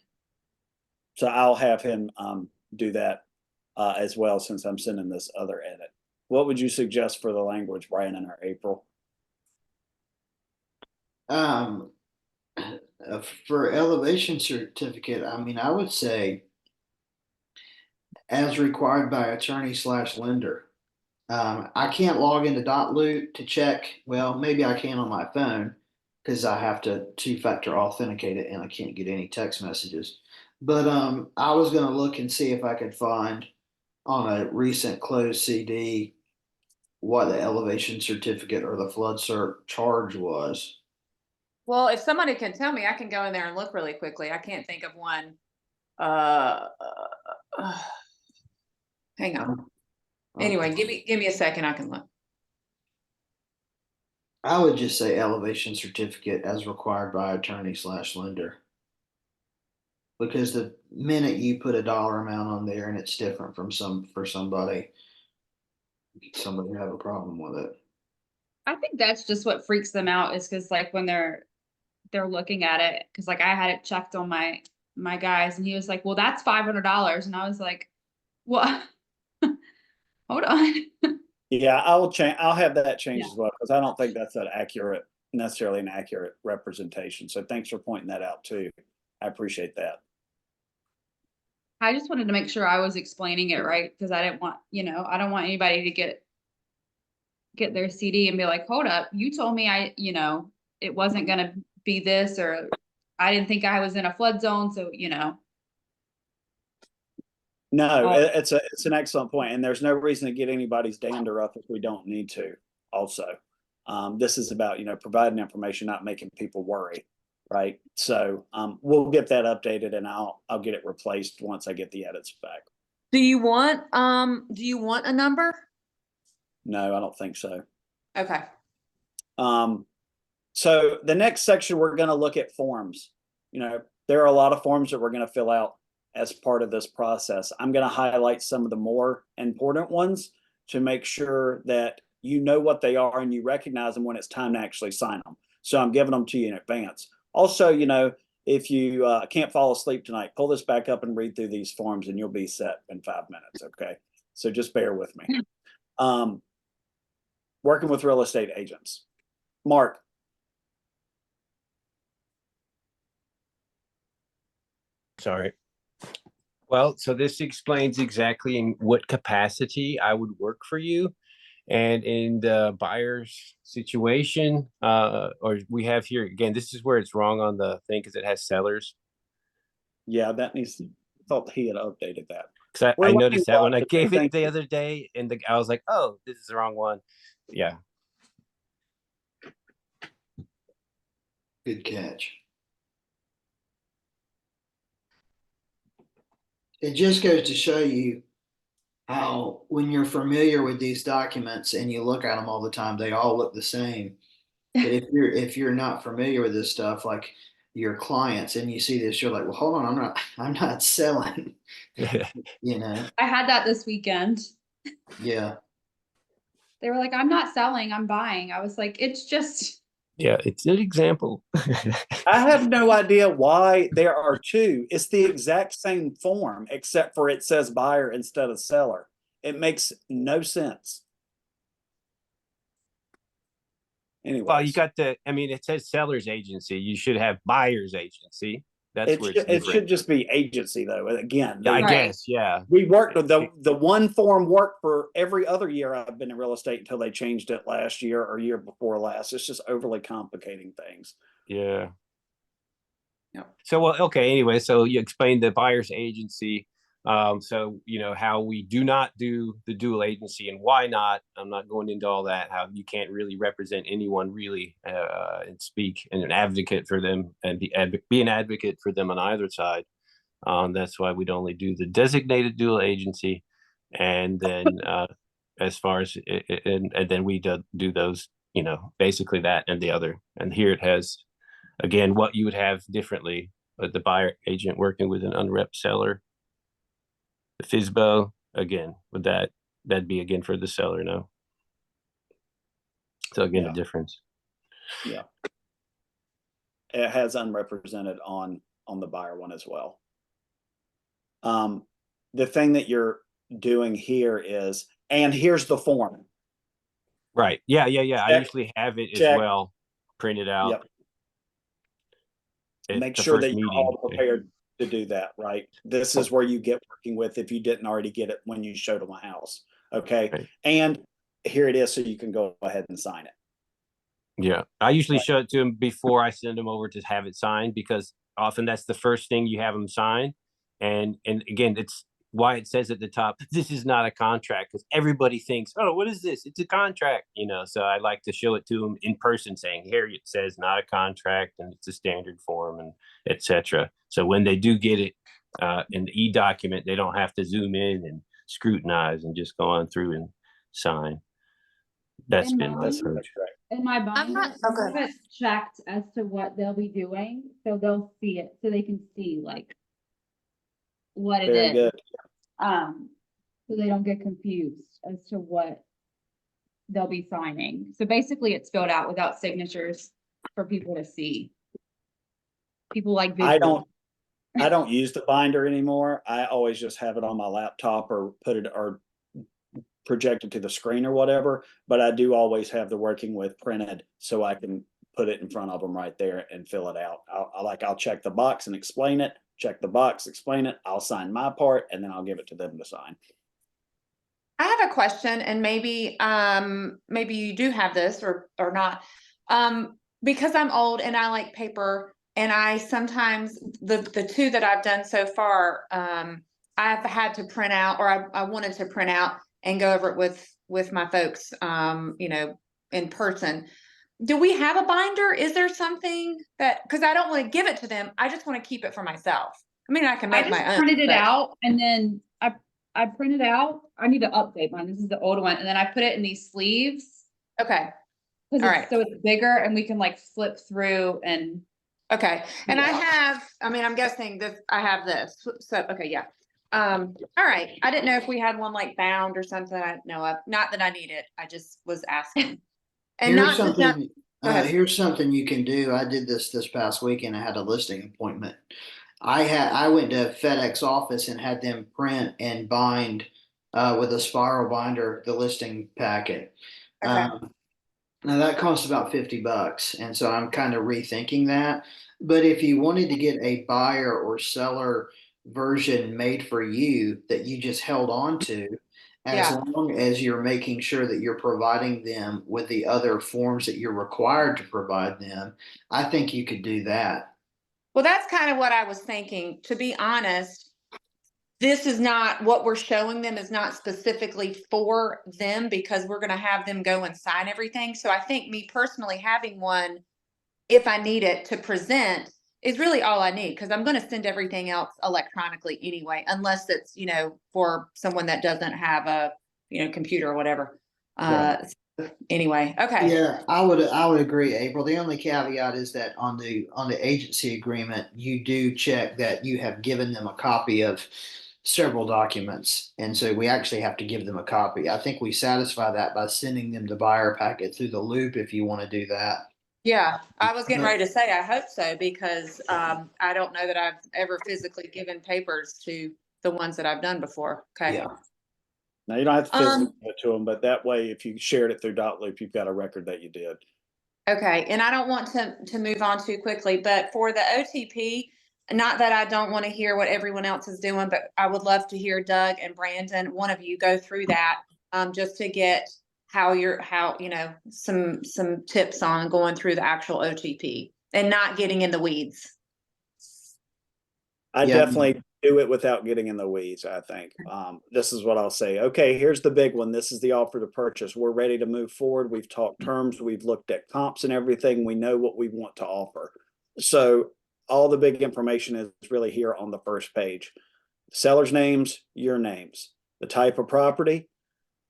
So I'll have him do that as well, since I'm sending this other edit. What would you suggest for the language, Brian or April? Um, for elevation certificate, I mean, I would say as required by attorney/lender. I can't log into .loot to check. Well, maybe I can on my phone because I have to two-factor authenticate it and I can't get any text messages. But I was going to look and see if I could find on a recent closed CD what the elevation certificate or the flood cert charge was. Well, if somebody can tell me, I can go in there and look really quickly. I can't think of one. Uh, Hang on. Anyway, give me a second. I can look. I would just say elevation certificate as required by attorney/lender. Because the minute you put a dollar amount on there and it's different from somebody have a problem with it. I think that's just what freaks them out, is because like when they're looking at it, because like I had it checked on my guys, and he was like, well, that's $500, and I was like, what? Hold on. Yeah, I'll change. I'll have that changed Yeah. as well, because I don't think that's necessarily an accurate representation. So thanks for pointing that out too. I appreciate that. I just wanted to make sure I was explaining it right, because I didn't want, I don't want anybody to get their CD and be like, hold up, you told me it wasn't gonna be this, or I didn't think I was in a flood zone, so, you know. No, Oh. it's an excellent point, and there's no reason to get anybody's dander up if we don't need to. Also, this is about providing information, not making people worry, right? So we'll get that updated, and I'll get it replaced once I get the edits back. Do you want a number? No, I don't think so. Okay. So the next section, we're going to look at forms. There are a lot of forms that we're going to fill out as part of this process. I'm going to highlight some of the more important ones to make sure that you know what they are and you recognize them when it's time to actually sign them. So I'm giving them to you in advance. Also, if you can't fall asleep tonight, pull this back up and read through these forms and you'll be set in 5 minutes. Okay. So just bear with me. Working with real estate agents. Mark. Sorry. Well, so this explains exactly in what capacity I would work for you. And in the buyer's situation, or we have here, again, this is where it's wrong on the thing because it has sellers. Yeah, that needs to, thought he had updated that. Because We're I learning noticed a that lot when I today. gave it Thank the you. other day, and I was like, oh, this is the wrong one. Yeah. Good catch. It just goes to show you how when you're familiar with these documents and you look at them all the time, they all look the same. But if you're not familiar with this stuff, like your clients, and you see this, you're like, well, hold on, I'm not selling. I had that this weekend. Yeah. They were like, I'm not selling, I'm buying. I was like, it's just. Yeah, it's an example. I have no idea why there are two. It's the exact same form, except for it says buyer instead of seller. It makes no sense. Anyway, Well, you got it says seller's agency. You should have buyer's agency. That's where it's it different. should just be agency though. Again, I Right. guess, yeah. we worked with the one form worked for every other year I've been in real estate until they changed it last year or year before last. It's just overly complicating things. Yeah. Yeah. So, well, okay. Anyway, so you explained the buyer's agency. So how we do not do the dual agency and why not. I'm not going into all that. How you can't really represent anyone really and speak and an advocate for them and be an advocate for them on either side. That's why we'd only do the designated dual agency, and then as far as and then we do those. Basically that and the other. And here it has. Again, what you would have differently, the buyer agent working with an unrep seller. The FSBO, again, that'd be again for the seller, no? So again, Yeah. a difference. Yeah. It has unrepresented on the buyer one as well. The thing that you're doing here is, and here's the form. Right. Yeah. I Check. usually have it as Check. well, printed out. Yep. at Make the sure first that you're meeting. all prepared to do that, right? This is where you get working with if you didn't already get it when you showed them a house. Okay. Right. And here it is, so you can go ahead and sign it. Yeah. I usually Right. show it to them before I send them over to have it signed, because often that's the first thing you have them sign. And again, it's why it says at the top, this is not a contract, because everybody thinks, oh, what is this? It's a contract, so I like to show it to them in person, saying, here it says not a contract and it's a standard form and etc. So when they do get it in the e-document, they don't have to zoom in and scrutinize and just go on through and sign. That's And been my That's approach. correct. In my binder, not- I okay. have it checked as to what they'll be doing, so they'll see it, so they can see like what it Very is. good. So they don't get confused as to what they'll be signing. So basically it's filled out without signatures for people to see. People like I visual. don't use the binder anymore. I always just have it on my laptop or put it or project it to the screen or whatever. But I do always have the working with printed so I can put it in front of them right there and fill it out. I'll check the box and explain it, check the box, explain it. I'll sign my part and then I'll give it to them to sign. I have a question, and maybe you do have this or not. because I'm old and I like paper, and I sometimes, the two that I've done so far, I've had to print out, or I wanted to print out and go over it with my folks, you know, in person. Do we have a binder? Is there something that, because I don't want to give it to them, I just want to keep it for myself. I mean, I can I make just my own. printed it but- out and then I printed out, I need to update mine. This is the old one. And then I put it in these sleeves. Okay, Cause All it's, right. so it's bigger and we can like flip through and okay. And I Yeah. have, I mean, I'm guessing that I have this. So, okay, yeah. All right. I didn't know if we had one like bound or something I didn't know of. Not that I need it. I just was asking. And Here's not, something, go ahead. here's something you can do. I did this past weekend. I had a listing appointment. I went to FedEx office and had them print and bind with a spiral binder the listing packet. Okay. Now that costs about $50, and so I'm kind of rethinking that. But if you wanted to get a buyer or seller version made for you that you just held on to, as Yeah. long as you're making sure that you're providing them with the other forms that you're required to provide them, I think you could do that. Well, that's kind of what I was thinking. To be honest, this is not what we're showing them, is not specifically for them, because we're going to have them go and sign everything. So I think me personally having one, if I need it to present, is really all I need, because I'm going to send everything else electronically anyway, unless it's, you know, for someone that doesn't have a, you know, computer or whatever. Anyway, okay. Yeah, I would agree, April. The only caveat is that on the agency agreement, you do check that you have given them a copy of several documents. And so we actually have to give them a copy. I think we satisfy that by sending them the buyer packet through the loop if you want to do that. Yeah, I was getting ready to say, I hope so, because I don't know that I've ever physically given papers to the ones that I've done before. Okay. Yeah. Now, you don't have to physically Um, give it to them, but that way, if you shared it through Dot Loop, you've got a record that you did. Okay, and I don't want to move on too quickly, but for the OTP, not that I don't want to hear what everyone else is doing, but I would love to hear Doug and Brandon, one of you, go through that, just to get how you know, some tips on going through the actual OTP and not getting in the weeds. I Yeah. definitely do it without getting in the weeds, I think. This is what I'll say. Okay, here's the big one. This is the offer to purchase. We're ready to move forward. We've talked terms, we've looked at comps and everything. We know what we want to offer. So all the big information is really here on the first page. Seller's names, your names, the type of property,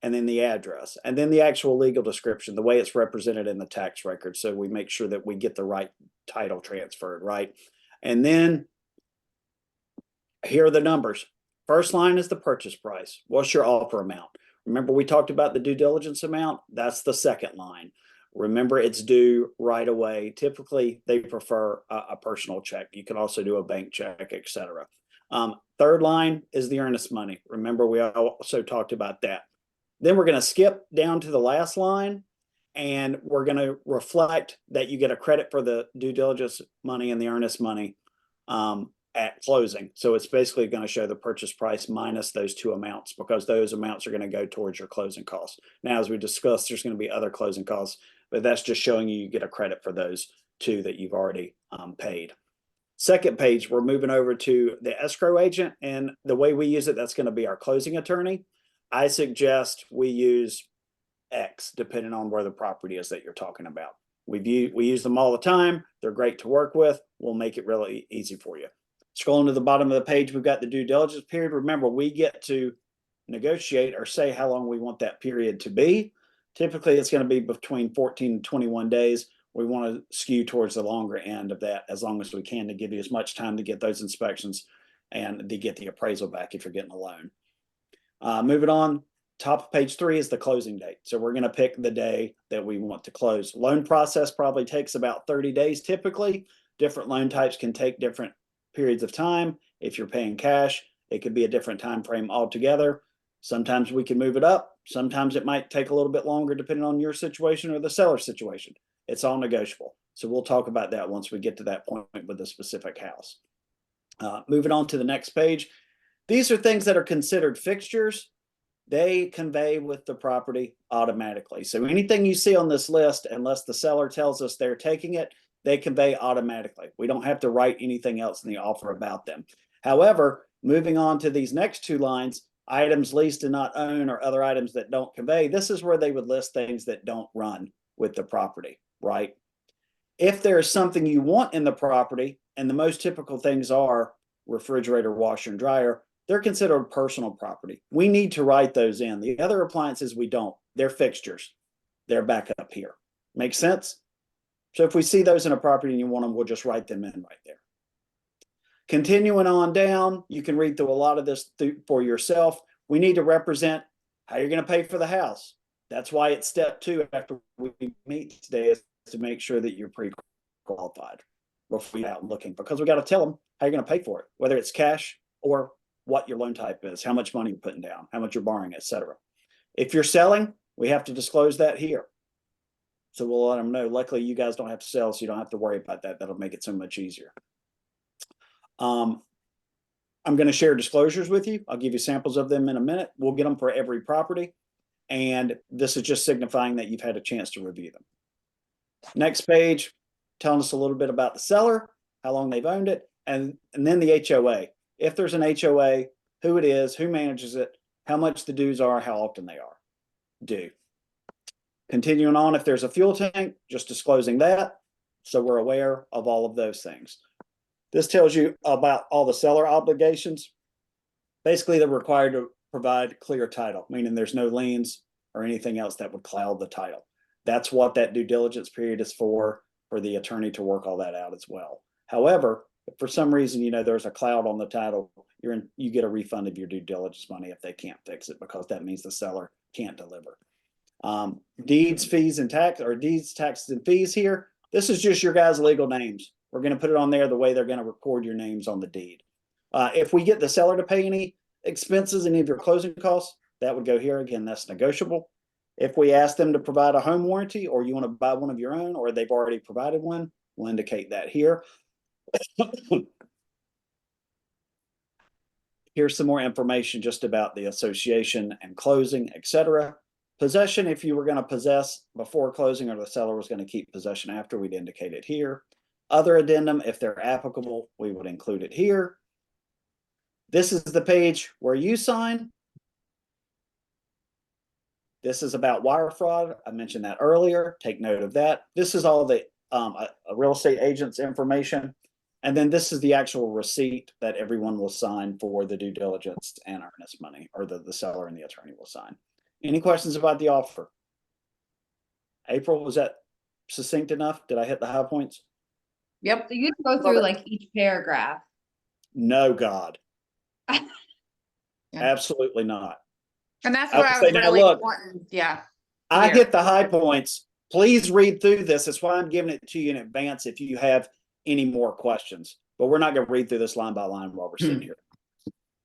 and then the address, and then the actual legal description, the way it's represented in the tax record. So we make sure that we get the right title transferred, right? And then here are the numbers. First line is the purchase price. What's your offer amount? Remember, we talked about the due diligence amount? That's the second line. Remember, it's due right away. Typically, they prefer a personal check. You can also do a bank check, etc. Third line is the earnest money. Remember, we also talked about that. Then we're going to skip down to the last line, and we're going to reflect that you get a credit for the due diligence money and the earnest money at closing. So it's basically going to show the purchase price minus those two amounts, because those amounts are going to go towards your closing costs. Now, as we discussed, there's going to be other closing costs, but that's just showing you get a credit for those two that you've already paid. Second page, we're moving over to the escrow agent, and the way we use it, that's going to be our closing attorney. I suggest we use X, depending on where the property is that you're talking about. We use them all the time. They're great to work with. We'll make it really easy for you. Scrolling to the bottom of the page, we've got the due diligence period. Remember, we get to negotiate or say how long we want that period to be. Typically, it's going to be between 14 and 21 days. We want to skew towards the longer end of that as long as we can, to give you as much time to get those inspections and to get the appraisal back if you're getting a loan. Moving on, top of page 3 is the closing date. So we're going to pick the day that we want to close. Loan process probably takes about 30 days typically. Different loan types can take different periods of time. If you're paying cash, it could be a different time frame altogether. Sometimes we can move it up. Sometimes it might take a little bit longer depending on your situation or the seller situation. It's all negotiable. So we'll talk about that once we get to that point with the specific house. Moving on to the next page. These are things that are considered fixtures. they convey with the property automatically. So anything you see on this list, unless the seller tells us they're taking it, they convey automatically. We don't have to write anything else in the offer about them. However, moving on to these next two lines, items leased and not owned or other items that don't convey, this is where they would list things that don't run with the property, right? If there's something you want in the property, and the most typical things are refrigerator, washer, and dryer, they're considered personal property. We need to write those in. The other appliances, we don't. They're fixtures. They're back up here. Make sense? So if we see those in a property and you want them, we'll just write them in right there. Continuing on down, you can read through a lot of this for yourself. We need to represent how you're going to pay for the house. That's why it's step 2 after we meet today, is to make sure that you're pre-qualified before you're out looking, because we got to tell them how you're going to pay for it, whether it's cash or what your loan type is, how much money you're putting down, how much you're borrowing, etc. If you're selling, we have to disclose that here. So we'll let them know. Luckily, you guys don't have to sell, so you don't have to worry about that. That'll make it so much easier. I'm going to share disclosures with you. I'll give you samples of them in a minute. We'll get them for every property. And this is just signifying that you've had a chance to review them. Next page, telling us a little bit about the seller, how long they've owned it, and then the HOA. If there's an HOA, who it is, who manages it, how much the dues are, how often they are due. Continuing on, if there's a fuel tank, just disclosing that, so we're aware of all of those things. This tells you about all the seller obligations. Basically, they're required to provide clear title, meaning there's no liens or anything else that would cloud the title. That's what that due diligence period is for the attorney to work all that out as well. However, if for some reason, there's a cloud on the title, you get a refund of your due diligence money if they can't fix it, because that means the seller can't deliver. Deeds, fees, and tax, or deeds, taxes, and fees here. This is just your guys' legal names. We're going to put it on there the way they're going to record your names on the deed. If we get the seller to pay any expenses, any of your closing costs, that would go here. Again, that's negotiable. If we ask them to provide a home warranty, or you want to buy one of your own, or they've already provided one, we'll indicate that here. Here's some more information just about the association and closing, etc. Possession, if you were going to possess before closing, or the seller was going to keep possession after, we'd indicate it here. Other addendum, if they're applicable, we would include it here. This is the page where you sign. This is about wire fraud. I mentioned that earlier. Take note of that. This is all the a real estate agent's information. And then this is the actual receipt that everyone will sign for the due diligence and earnest money, or the seller and the attorney will sign. Any questions about the offer? April, was that succinct enough? Did I hit the high points? Yep. So you can go through like each paragraph. No, God. Absolutely not. And that's I what would I say, was now really look, wanting. Yeah. I Here. hit the high points. Please read through this. That's why I'm giving it to you in advance if you have any more questions. But we're not going to read through this line by line while we're sitting here.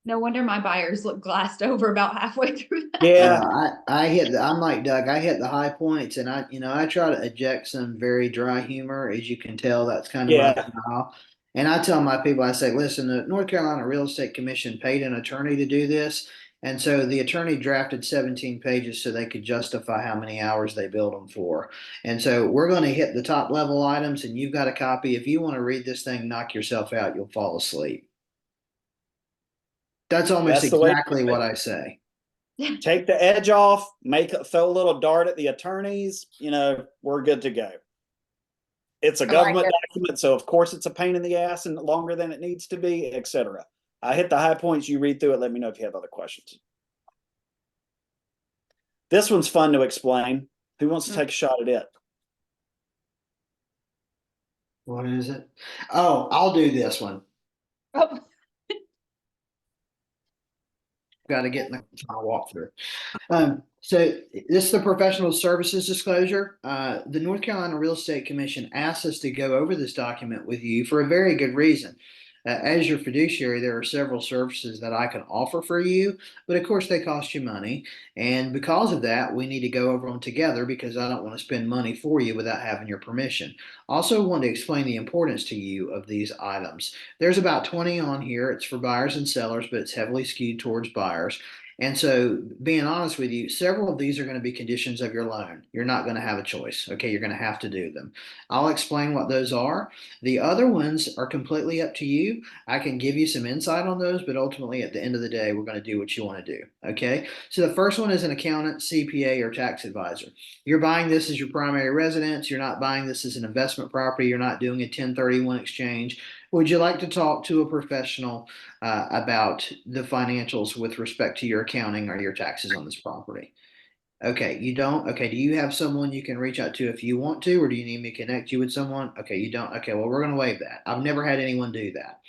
No wonder my buyers look glassed over about halfway through that. Yeah. I'm like Doug. I hit the high points, and I try to eject some very dry humor. As you can tell, that's kind of my style. And I tell my people, I say, listen, the North Carolina Real Estate Commission paid an attorney to do this. And so the attorney drafted 17 pages so they could justify how many hours they billed them for. And so we're going to hit the top level items, and you've got a copy. If you want to read this thing, knock yourself out, you'll fall asleep. That's almost exactly what I say. Take the edge off, throw a little dart at the attorneys, we're good to go. It's a government document, so of course it's a pain in the ass and longer than it needs to be, etc. I hit the high points, you read through it, let me know if you have other questions. This one's fun to explain. Who wants to take a shot at it? What is it? Oh, I'll do this one. Oh, Got to get in the final walkthrough. So this is the professional services disclosure. The North Carolina Real Estate Commission asked us to go over this document with you for a very good reason. As your fiduciary, there are several services that I can offer for you, but of course they cost you money. And because of that, we need to go over them together, because I don't want to spend money for you without having your permission. Also want to explain the importance to you of these items. There's about 20 on here. It's for buyers and sellers, but it's heavily skewed towards buyers. And so, being honest with you, several of these are going to be conditions of your loan. You're not going to have a choice. Okay, you're going to have to do them. I'll explain what those are. The other ones are completely up to you. I can give you some insight on those, but ultimately, at the end of the day, we're going to do what you want to do. Okay, so the first one is an accountant, CPA, or tax advisor. You're buying this as your primary residence. You're not buying this as an investment property. You're not doing a 1031 exchange. Would you like to talk to a professional about the financials with respect to your accounting or your taxes on this property? Okay, you don't? Okay, do you have someone you can reach out to if you want to, or do you need me to connect you with someone? Okay, you don't. Okay, well, we're going to waive that. I've never had anyone do that.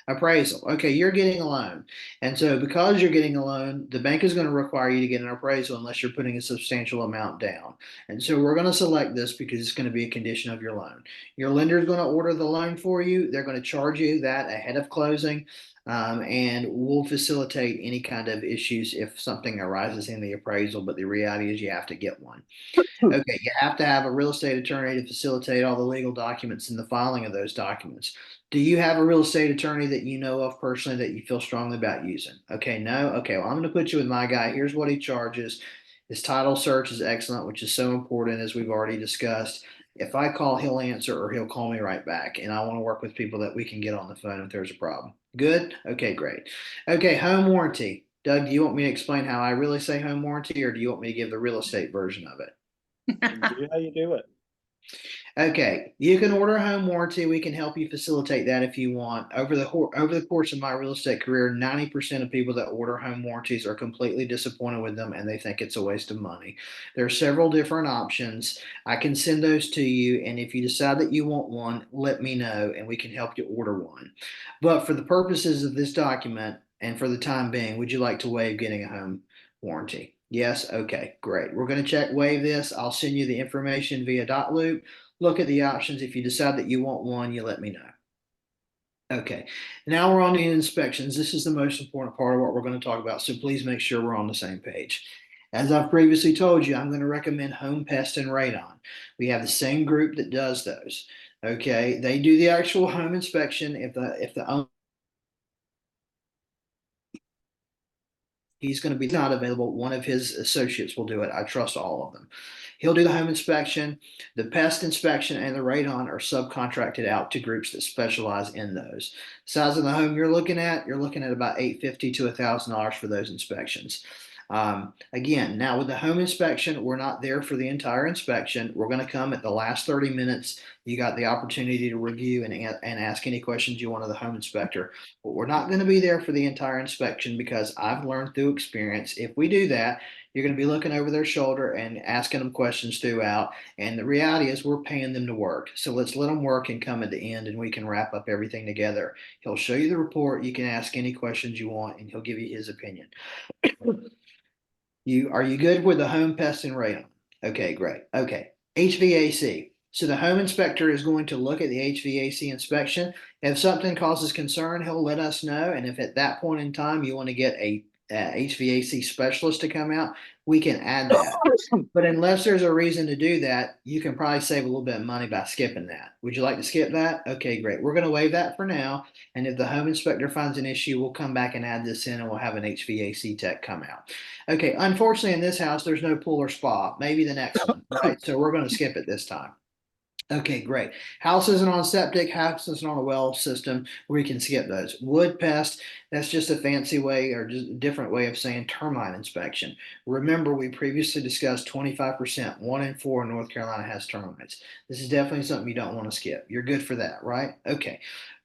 Appraisal. Okay, you're getting a loan. And so because you're getting a loan, the bank is going to require you to get an appraisal unless you're putting a substantial amount down. And so we're going to select this because it's going to be a condition of your loan. Your lender is going to order the loan for you. They're going to charge you that ahead of closing. And we'll facilitate any kind of issues if something arises in the appraisal. But the reality is you have to get one. Okay, you have to have a real estate attorney to facilitate all the legal documents and the filing of those documents. Do you have a real estate attorney that you know of personally that you feel strongly about using? Okay, no? Okay, well, I'm going to put you with my guy. Here's what he charges. His title search is excellent, which is so important, as we've already discussed. If I call, he'll answer or he'll call me right back. And I want to work with people that we can get on the phone if there's a problem. Good? Okay, great. Okay, home warranty. Doug, do you want me to explain how I really say home warranty, or do you want me to give the real estate version of it? Do how you do it. Okay, you can order a home warranty. We can help you facilitate that if you want. Over the course of my real estate career, 90% of people that order home warranties are completely disappointed with them and they think it's a waste of money. There are several different options. I can send those to you, and if you decide that you want one, let me know and we can help you order one. But for the purposes of this document and for the time being, would you like to waive getting a home warranty? Yes? Okay, great. We're going to check waive this. I'll send you the information via dot loop. Look at the options. If you decide that you want one, you let me know. Okay, now we're on the inspections. This is the most important part of what we're going to talk about. So please make sure we're on the same page. As I've previously told you, I'm going to recommend Home Pest and Radon. We have the same group that does those. Okay, they do the actual home inspection. If the owner, he's going to be not available, one of his associates will do it. I trust all of them. He'll do the home inspection. The pest inspection and the radon are subcontracted out to groups that specialize in those. Size of the home you're looking at about $850 to $1,000 for those inspections. Again, now with the home inspection, we're not there for the entire inspection. We're going to come at the last 30 minutes. You got the opportunity to review and ask any questions you want of the home inspector. But we're not going to be there for the entire inspection because I've learned through experience, if we do that, you're going to be looking over their shoulder and asking them questions throughout. And the reality is we're paying them to work. So let's let them work and come at the end and we can wrap up everything together. He'll show you the report. You can ask any questions you want and he'll give you his opinion. Are you good with the home pest and radon? Okay, great. Okay, HVAC. So the home inspector is going to look at the HVAC inspection. If something causes concern, he'll let us know. And if at that point in time you want to get a HVAC specialist to come out, we can add that. But unless there's a reason to do that, you can probably save a little bit of money by skipping that. Would you like to skip that? Okay, great. We're going to waive that for now. And if the home inspector finds an issue, we'll come back and add this in and we'll have an HVAC tech come out. Okay, unfortunately in this house, there's no pool or spa. Maybe the next one, right? So we're going to skip it this time. Okay, great. House isn't on septic, house isn't on a well system. We can skip those. Wood pest, that's just a fancy way or just a different way of saying termite inspection. Remember, we previously discussed 25%, 1 in 4 in North Carolina has termites. This is definitely something you don't want to skip. You're good for that, right? Okay.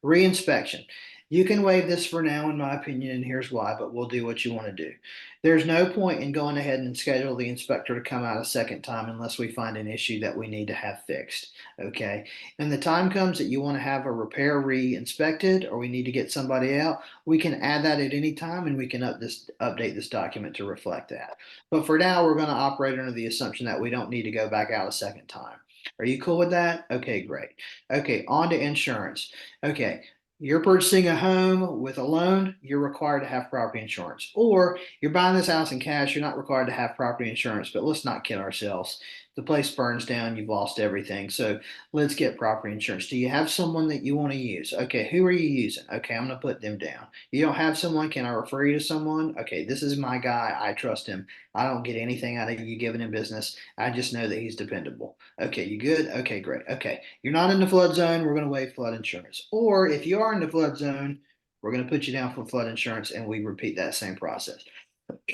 Reinspection. You can waive this for now, in my opinion, and here's why, but we'll do what you want to do. There's no point in going ahead and schedule the inspector to come out a second time unless we find an issue that we need to have fixed. Okay. And the time comes that you want to have a repair re-inspected or we need to get somebody out, we can add that at any time and we can update this document to reflect that. But for now, we're going to operate under the assumption that we don't need to go back out a second time. Are you cool with that? Okay, great. Okay, on to insurance. Okay. You're purchasing a home with a loan, you're required to have property insurance. Or you're buying this house in cash, you're not required to have property insurance. But let's not kid ourselves. the place burns down, you've lost everything. So let's get property insurance. Do you have someone that you want to use? Okay, who are you using? Okay, I'm going to put them down. You don't have someone, can I refer you to someone? Okay, this is my guy. I trust him. I don't get anything out of you giving him business. I just know that he's dependable. Okay, you good? Okay, great. Okay, you're not in the flood zone. We're going to waive flood insurance. Or if you are in the flood zone, we're going to put you down for flood insurance and we repeat that same process.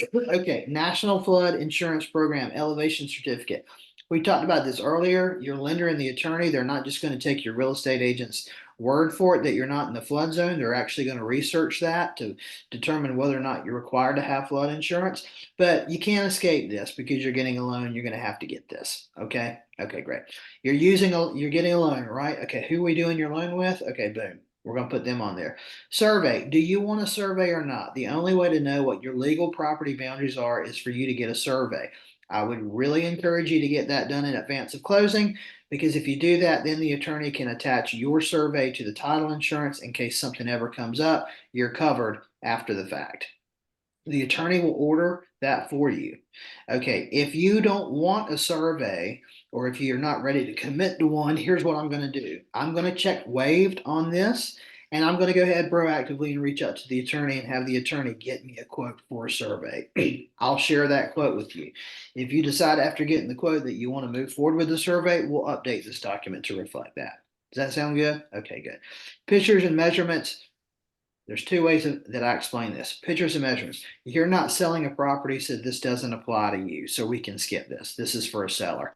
Okay, National Flood Insurance Program Elevation Certificate. We talked about this earlier. Your lender and the attorney, they're not just going to take your real estate agent's word for it that you're not in the flood zone. They're actually going to research that to determine whether or not you're required to have flood insurance. But you can't escape this because you're getting a loan. You're going to have to get this. Okay. Okay, great. You're getting a loan, right? Okay. Who are we doing your loan with? Okay, boom. We're going to put them on there. Survey. Do you want a survey or not? The only way to know what your legal property boundaries are is for you to get a survey. I would really encourage you to get that done in advance of closing, because if you do that, then the attorney can attach your survey to the title insurance in case something ever comes up. You're covered after the fact. The attorney will order that for you. Okay, if you don't want a survey, or if you're not ready to commit to one, here's what I'm going to do. I'm going to check waived on this, and I'm going to go ahead proactively and reach out to the attorney and have the attorney get me a quote for a survey. I'll share that quote with you. If you decide after getting the quote that you want to move forward with the survey, we'll update this document to reflect that. Does that sound good? Okay, good. Pictures and measurements. There's two ways that I explain this. Pictures and measurements. You're not selling a property, so this doesn't apply to you. So we can skip this. This is for a seller.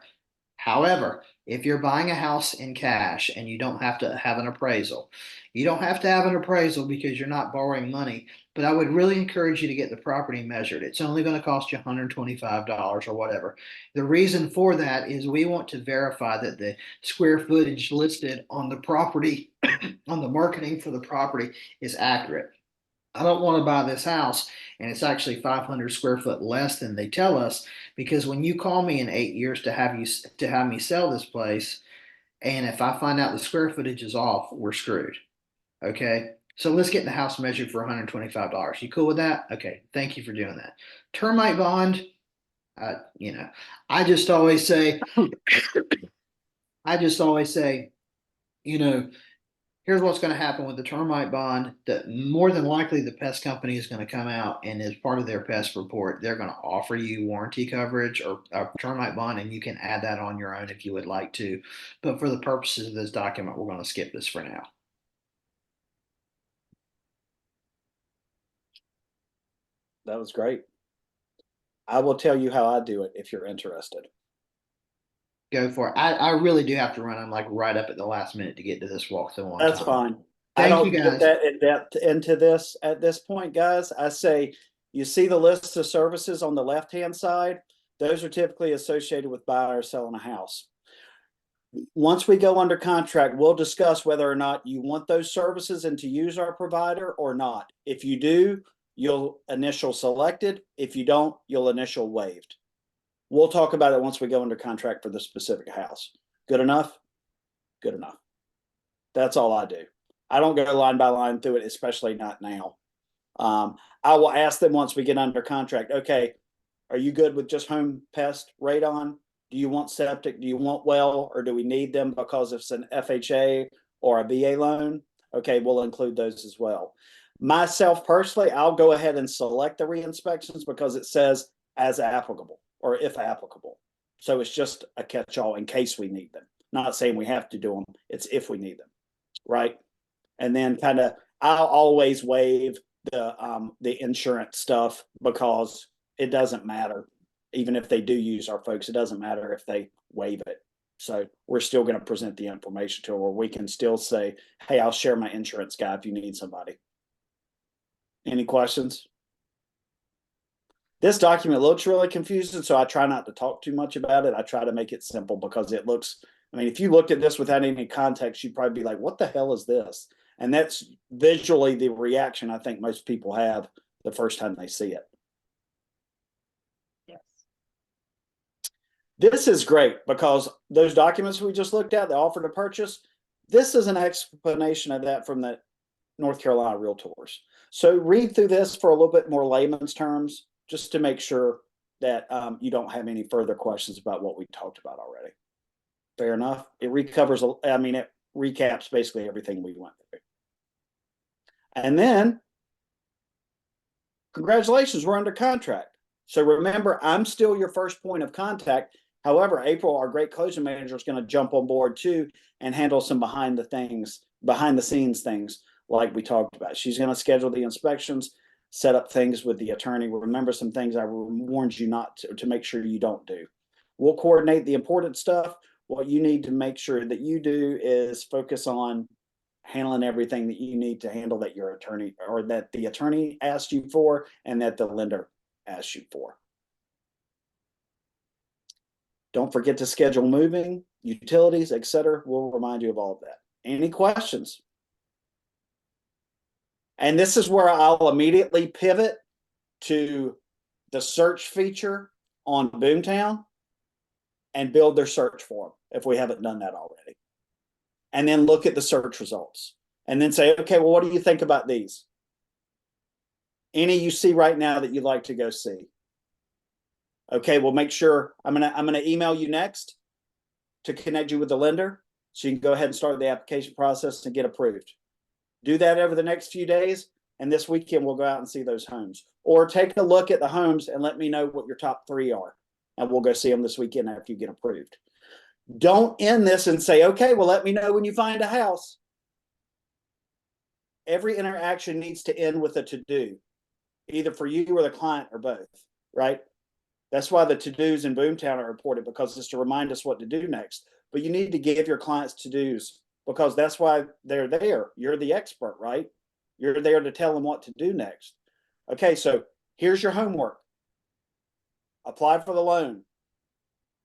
However, if you're buying a house in cash and you don't have to have an appraisal, you don't have to have an appraisal because you're not borrowing money. But I would really encourage you to get the property measured. It's only going to cost you $125 or whatever. The reason for that is we want to verify that the square footage listed on the property, on the marketing for the property, is accurate. I don't want to buy this house and it's actually 500 square foot less than they tell us, because when you call me in 8 years to have me sell this place, and if I find out the square footage is off, we're screwed. Okay. So let's get the house measured for $125. You cool with that? Okay. Thank you for doing that. Termite bond. I just always say, here's what's going to happen with the termite bond. That more than likely the pest company is going to come out, and as part of their pest report, they're going to offer you warranty coverage or a termite bond, and you can add that on your own if you would like to. But for the purposes of this document, we're going to skip this for now. That was great. I will tell you how I do it if you're interested. Go for it. I really do have to run. I'm like right up at the last minute to get to this walkthrough on That's time. fine. I Thank don't you, get guys. that in depth into this at this point, guys. I say, you see the list of services on the left-hand side? Those are typically associated with buying or selling a house. Once we go under contract, we'll discuss whether or not you want those services and to use our provider or not. If you do, you'll initial selected. If you don't, you'll initial waived. We'll talk about it once we go under contract for the specific house. Good enough? Good enough. That's all I do. I don't go line by line through it, especially not now. I will ask them once we get under contract, okay, are you good with just home pest radon? Do you want septic? Do you want well? Or do we need them because it's an FHA or a VA loan? Okay, we'll include those as well. Myself personally, I'll go ahead and select the re-inspections because it says as applicable or if applicable. So it's just a catch-all in case we need them. Not saying we have to do them. It's if we need them, right? And then kind of, I'll always waive the insurance stuff because it doesn't matter. Even if they do use our folks, it doesn't matter if they waive it. So we're still going to present the information to her, or we can still say, hey, I'll share my insurance guy if you need somebody. Any questions? This document looks really confusing, so I try not to talk too much about it. I try to make it simple because it looks, I mean, if you looked at this without any context, you'd probably be like, what the hell is this? And that's visually the reaction I think most people have the first time they see it. Yes. This is great because those documents we just looked at, the offer to purchase, this is an explanation of that from the North Carolina Realtors. So read through this for a little bit more layman's terms, just to make sure that you don't have any further questions about what we talked about already. Fair enough. It recovers, I mean, it recaps basically everything we went through. And then, congratulations, we're under contract. So remember, I'm still your first point of contact. However, April, our great closing manager, is going to jump on board too and handle some behind the scenes things like we talked about. She's going to schedule the inspections, set up things with the attorney. Remember some things I warned you not to make sure you don't do. We'll coordinate the important stuff. What you need to make sure that you do is focus on handling everything that you need to handle that your attorney or that the attorney asked you for and that the lender asked you for. Don't forget to schedule moving, utilities, etc. We'll remind you of all of that. Any questions? And this is where I'll immediately pivot to the search feature on Boomtown and build their search form if we haven't done that already. And then look at the search results and then say, okay, well, what do you think about these? Any you see right now that you'd like to go see? Okay, well, make sure I'm gonna email you next to connect you with the lender so you can go ahead and start the application process and get approved. Do that over the next few days, and this weekend we'll go out and see those homes. Or take a look at the homes and let me know what your top 3 are, and we'll go see them this weekend after you get approved. Don't end this and say, okay, well, let me know when you find a house. Every interaction needs to end with a to-do, either for you or the client or both, right? That's why the to-dos in Boomtown are important, because it's to remind us what to do next. But you need to give your clients to-dos because that's why they're there. You're the expert, right? You're there to tell them what to do next. Okay, so here's your homework. Apply for the loan.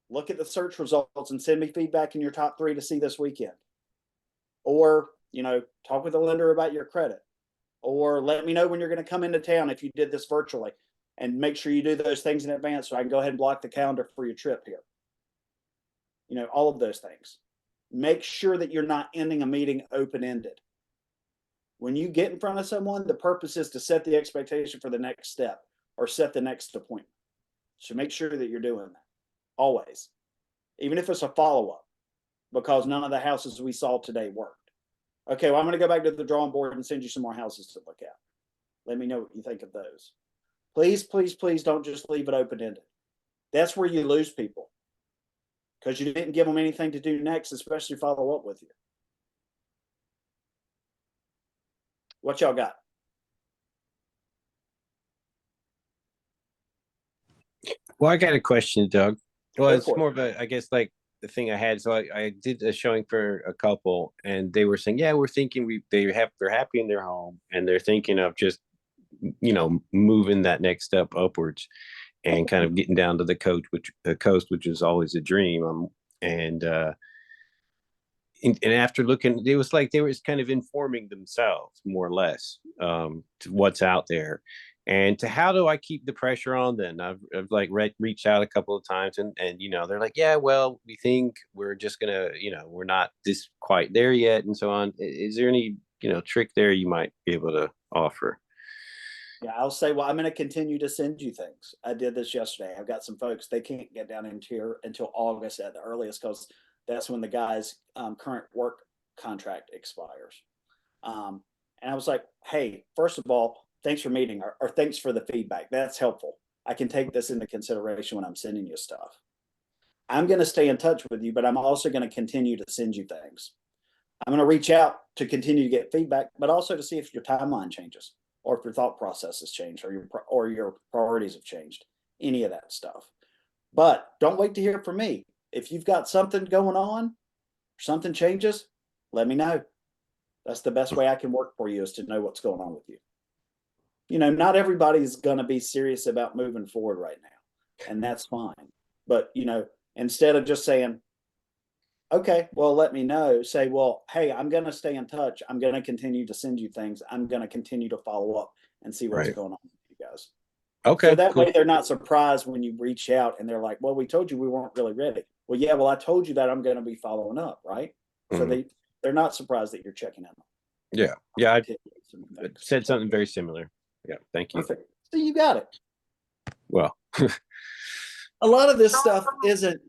Look at the search results and send me feedback in your top 3 to see this weekend. Or, talk with the lender about your credit. Or let me know when you're going to come into town if you did this virtually. And make sure you do those things in advance so I can go ahead and block the calendar for your trip here. All of those things. Make sure that you're not ending a meeting open-ended. When you get in front of someone, the purpose is to set the expectation for the next step or set the next appointment. So make sure that you're doing that. Always. Even if it's a follow-up, because none of the houses we saw today worked. Okay, well, I'm going to go back to the drawing board and send you some more houses to look at. Let me know what you think of those. Please, please, please don't just leave it open-ended. That's where you lose people, because you didn't give them anything to do next, especially follow up with you. What y'all got? Well, I got a question, Doug. Well, Go it's for it. more of a, I guess, like the thing I had. So I did a showing for a couple, and they were saying, yeah, we're thinking they're happy in their home, and they're thinking of just, moving that next step upwards, and kind of getting down to the coast, which is always a dream. And after looking, it was like they were kind of informing themselves more or less to what's out there. And to how do I keep the pressure on them? I've like reached out a couple of times and they're like, yeah, well, we think we're just gonna, we're not this quite there yet, and so on. Is there any, trick there you might be able to offer? Yeah, I'll say, well, I'm going to continue to send you things. I did this yesterday. I've got some folks, they can't get down into here until August at the earliest, because that's when the guy's current work contract expires. And I was like, hey, first of all, thanks for meeting, or thanks for the feedback. That's helpful. I can take this into consideration when I'm sending you stuff. I'm going to stay in touch with you, but I'm also going to continue to send you things. I'm going to reach out to continue to get feedback, but also to see if your timeline changes, or if your thought process has changed, or your priorities have changed, any of that stuff. But don't wait to hear from me. If you've got something going on, or something changes, let me know. That's the best way I can work for you, is to know what's going on with you. Not everybody's going to be serious about moving forward right now, and that's fine. But, instead of just saying, okay, well, let me know, say, well, hey, I'm going to stay in touch. I'm going to continue to send you things. I'm going to continue to follow up and see what's going on with you guys. Okay. So that cool. way they're not surprised when you reach out and they're like, well, we told you we weren't really ready. Well, yeah, well, I told you that I'm going to be following up, right? So they're not surprised that you're checking in. Yeah. Yeah. I said something very similar. Yeah. Thank you. Perfect. So you got it. Well, A lot of this stuff isn't,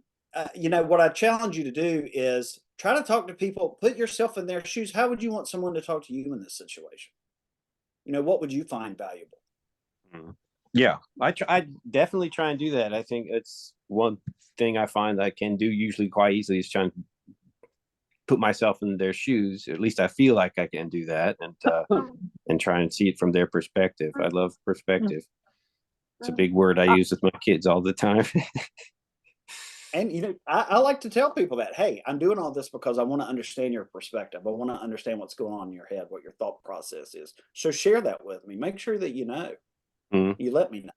you know, what I challenge you to do is try to talk to people, put yourself in their shoes. How would you want someone to talk to you in this situation? You know, what would you find valuable? Yeah, I definitely try and do that. I think it's one thing I find I can do usually quite easily is trying to put myself in their shoes. At least I feel like I can do that, and try and see it from their perspective. I love perspective. It's a big word I use with my kids all the time. And, you know, I like to tell people that, hey, I'm doing all this because I want to understand your perspective. I want to understand what's going on in your head, what your thought process is. So share that with me. Make sure that you know. Mhm. You let me know.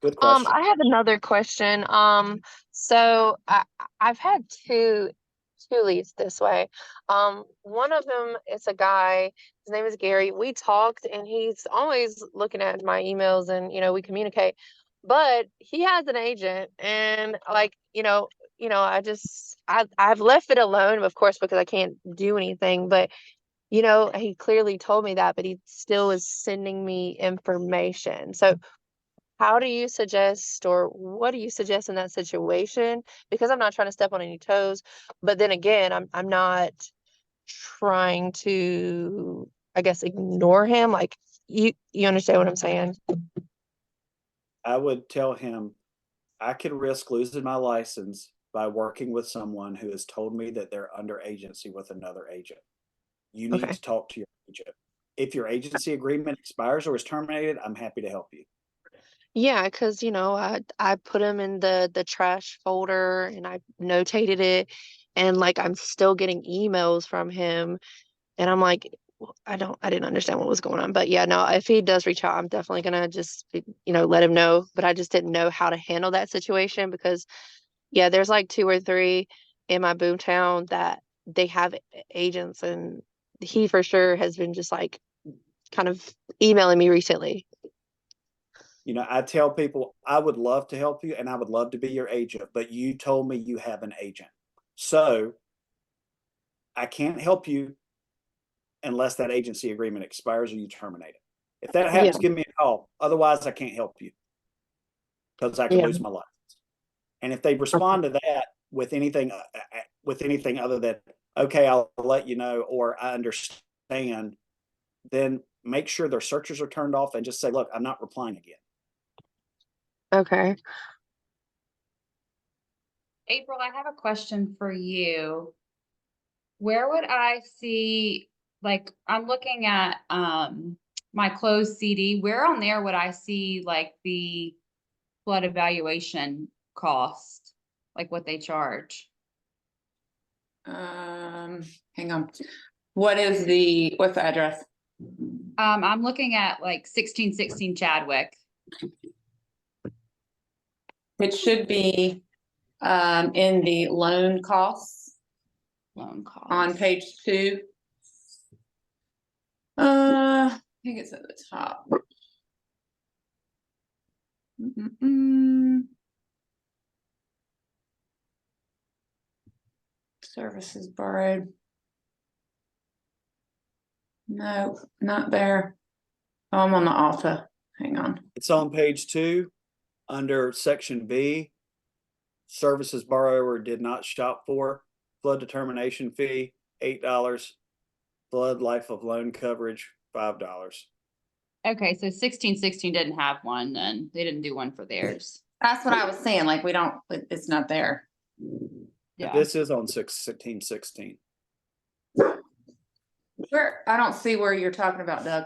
Good question. I have another question. So I've had two leads this way. One of them is a guy, his name is Gary. We talked and he's always looking at my emails and, you know, we communicate, but he has an agent and like, I've left it alone, of course, because I can't do anything, but you know, he clearly told me that, but he still is sending me information. So how do you suggest, or what do you suggest in that situation? Because I'm not trying to step on any toes, but then again, I'm not trying to, I guess, ignore him. Like you understand what I'm saying? I would tell him I could risk losing my license by working with someone who has told me that they're under agency with another agent. You need Okay. to talk to your agent. If your agency agreement expires or is terminated, I'm happy to help you. Yeah, because you know, I put him in the trash folder and I notated it, and like I'm still getting emails from him, and I'm like, I didn't understand what was going on. But yeah, no, if he does reach out, I'm definitely gonna just let him know. But I just didn't know how to handle that situation because yeah, there's like two or three in my boomtown that they have agents, and he for sure has been just like kind of emailing me recently. You know, I tell people I would love to help you and I would love to be your agent, but you told me you have an agent. So I can't help you unless that agency agreement expires or you terminate it. If that Yeah, happens, give me a call. Otherwise, I can't help you because I could yeah. lose my license. And if they respond to that with anything other than okay, I'll let you know, or I understand, then make sure their searches are turned off and just say, look, I'm not replying again. Okay. April, I have a question for you. Where would I see, like, I'm looking at my closed CD. Where on there would I see like the flood evaluation cost, like what they charge? Hang on. What's the address? I'm looking at like 1616 Chadwick. It should be in the loan costs Loan cost. on page 2. I think it's at the top. Services borrowed. No, not there. Oh, I'm on the Alta. Hang on. It's on page 2 under section B. Services borrower did not shop for. Flood determination fee, $8. Flood life of loan coverage, $5. Okay, so 1616 didn't have one, then they didn't do one for theirs. That's what I was saying. Like it's not there. Yeah. This is on 1616. Where I don't see where you're talking about, Doug.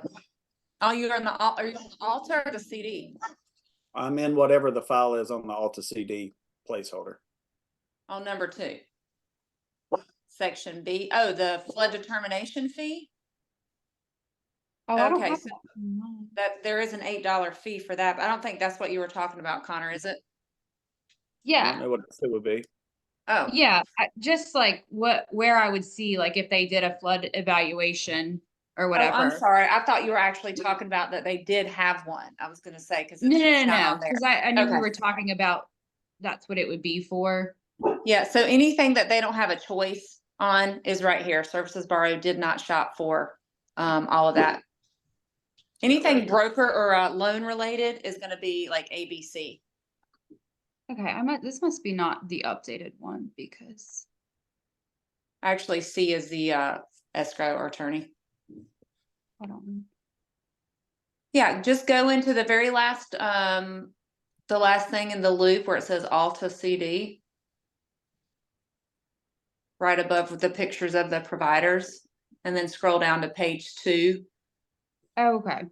Oh, you're on are you on the Alta or the CD? I'm in whatever the file is on the Alta CD placeholder. On number 2. Section B. Oh, the flood determination fee. Oh, I don't Okay, have so that. that there is an $8 fee for that, but I don't think that's what you were talking about, Connor, is it? I Yeah, don't know what else it would be. Oh, yeah, just like where I would see, like if they did a flood evaluation or oh, I'm whatever. sorry. I thought you were actually talking about that they did have one. I was gonna say, because No, it's not no, on there. because I knew we Okay. were talking about, that's what it would be for. Yeah, so anything that they don't have a choice on is right here. Services borrowed, did not shop for, all of that. Anything broker or loan related is gonna be like ABC. Okay, this must be not the updated one because, Actually, C is the escrow or attorney. hold on. Yeah, just go into the very last, the last thing in the loop where it says Alta CD. Right above the pictures of the providers, and then scroll down to page 2, Oh, okay.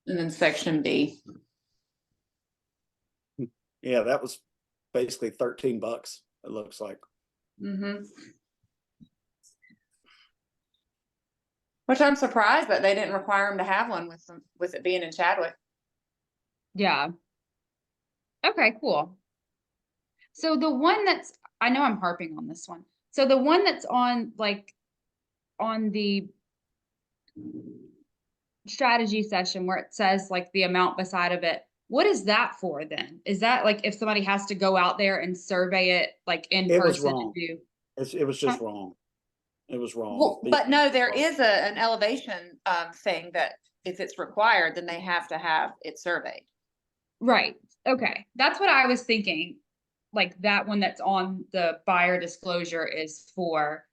and then section B. Yeah, that was basically $13, it looks like. Which I'm surprised that they didn't require them to have one with it being in Chadwick. Yeah. Okay, cool. So the one I know I'm harping on this one. So the one that's on on the strategy session where it says like the amount beside of it, what is that for then? Is that like if somebody has to go out there and survey it like in It was person wrong. and do? It was just wrong. It was wrong. Well, but no, there Wrong. is an elevation thing that if it's required, then they have to have it surveyed. Right. Okay. That's what I was thinking. Like that one that's on the buyer disclosure is for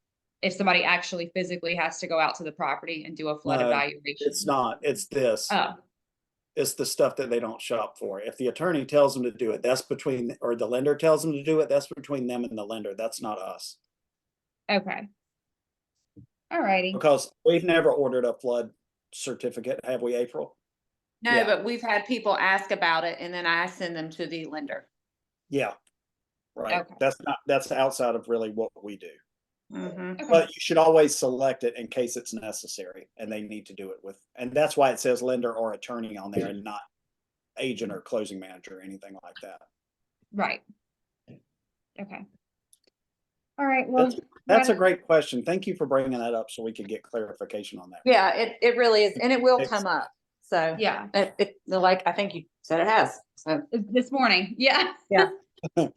if somebody actually physically has to go out to the property and do a flood No, evaluation. It's not, it's this. Oh, It's the stuff that they don't shop for. If the attorney tells them to do it, that's between, or the lender tells them to do it, that's between them and the lender. That's not us. okay. Alrighty. Because we've never ordered a flood certificate, have we, April? No, Yeah. but we've had people ask about it, and then I send them to the lender. Yeah. Right. Okay. That's outside of really what we do. Mhm. But you should always select it in case it's necessary and they need to do it with, and that's why it says lender or attorney on there and not agent or closing manager or anything like that. Right. Okay. All right. Well, That's a great question. Thank you for bringing that up so we could get clarification on that. Yeah, it really is, and it will It's- come up. So yeah, like I think you said it has. So this morning. Yeah. Yeah. So,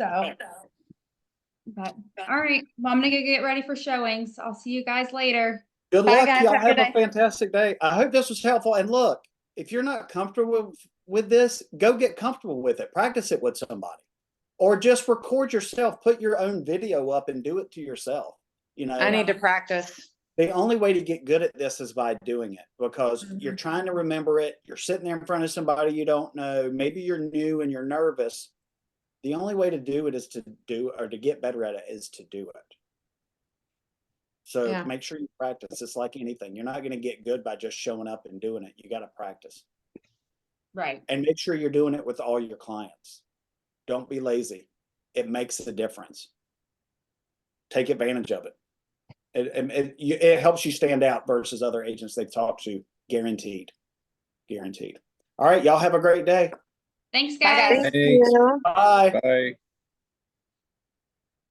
but all right. Well, I'm gonna go get ready for showings. I'll see you guys later. Good Bye, luck. guys. Y'all Have a have good a fantastic day. I hope this was helpful. And look, if you're not comfortable with this, go get comfortable with it. Practice it with somebody. Or just record yourself, put your own video up and do it to yourself. You know, I need to practice. the only way to get good at this is by doing it because you're Mhm. trying to remember it. You're sitting there in front of somebody you don't know. Maybe you're new and you're nervous. The only way to do it is to do, or to get better at it is to do it. So Yeah. make sure you practice. It's like anything. You're not going to get good by just showing up and doing it. You got to practice Right. and make sure you're doing it with all your clients. Don't be lazy. It makes a difference. Take advantage of it. It helps you stand out versus other agents they've talked to. Guaranteed. Guaranteed. All right. Y'all have a great day. Thanks, Bye, guys. guys. Thanks. Bye. Bye.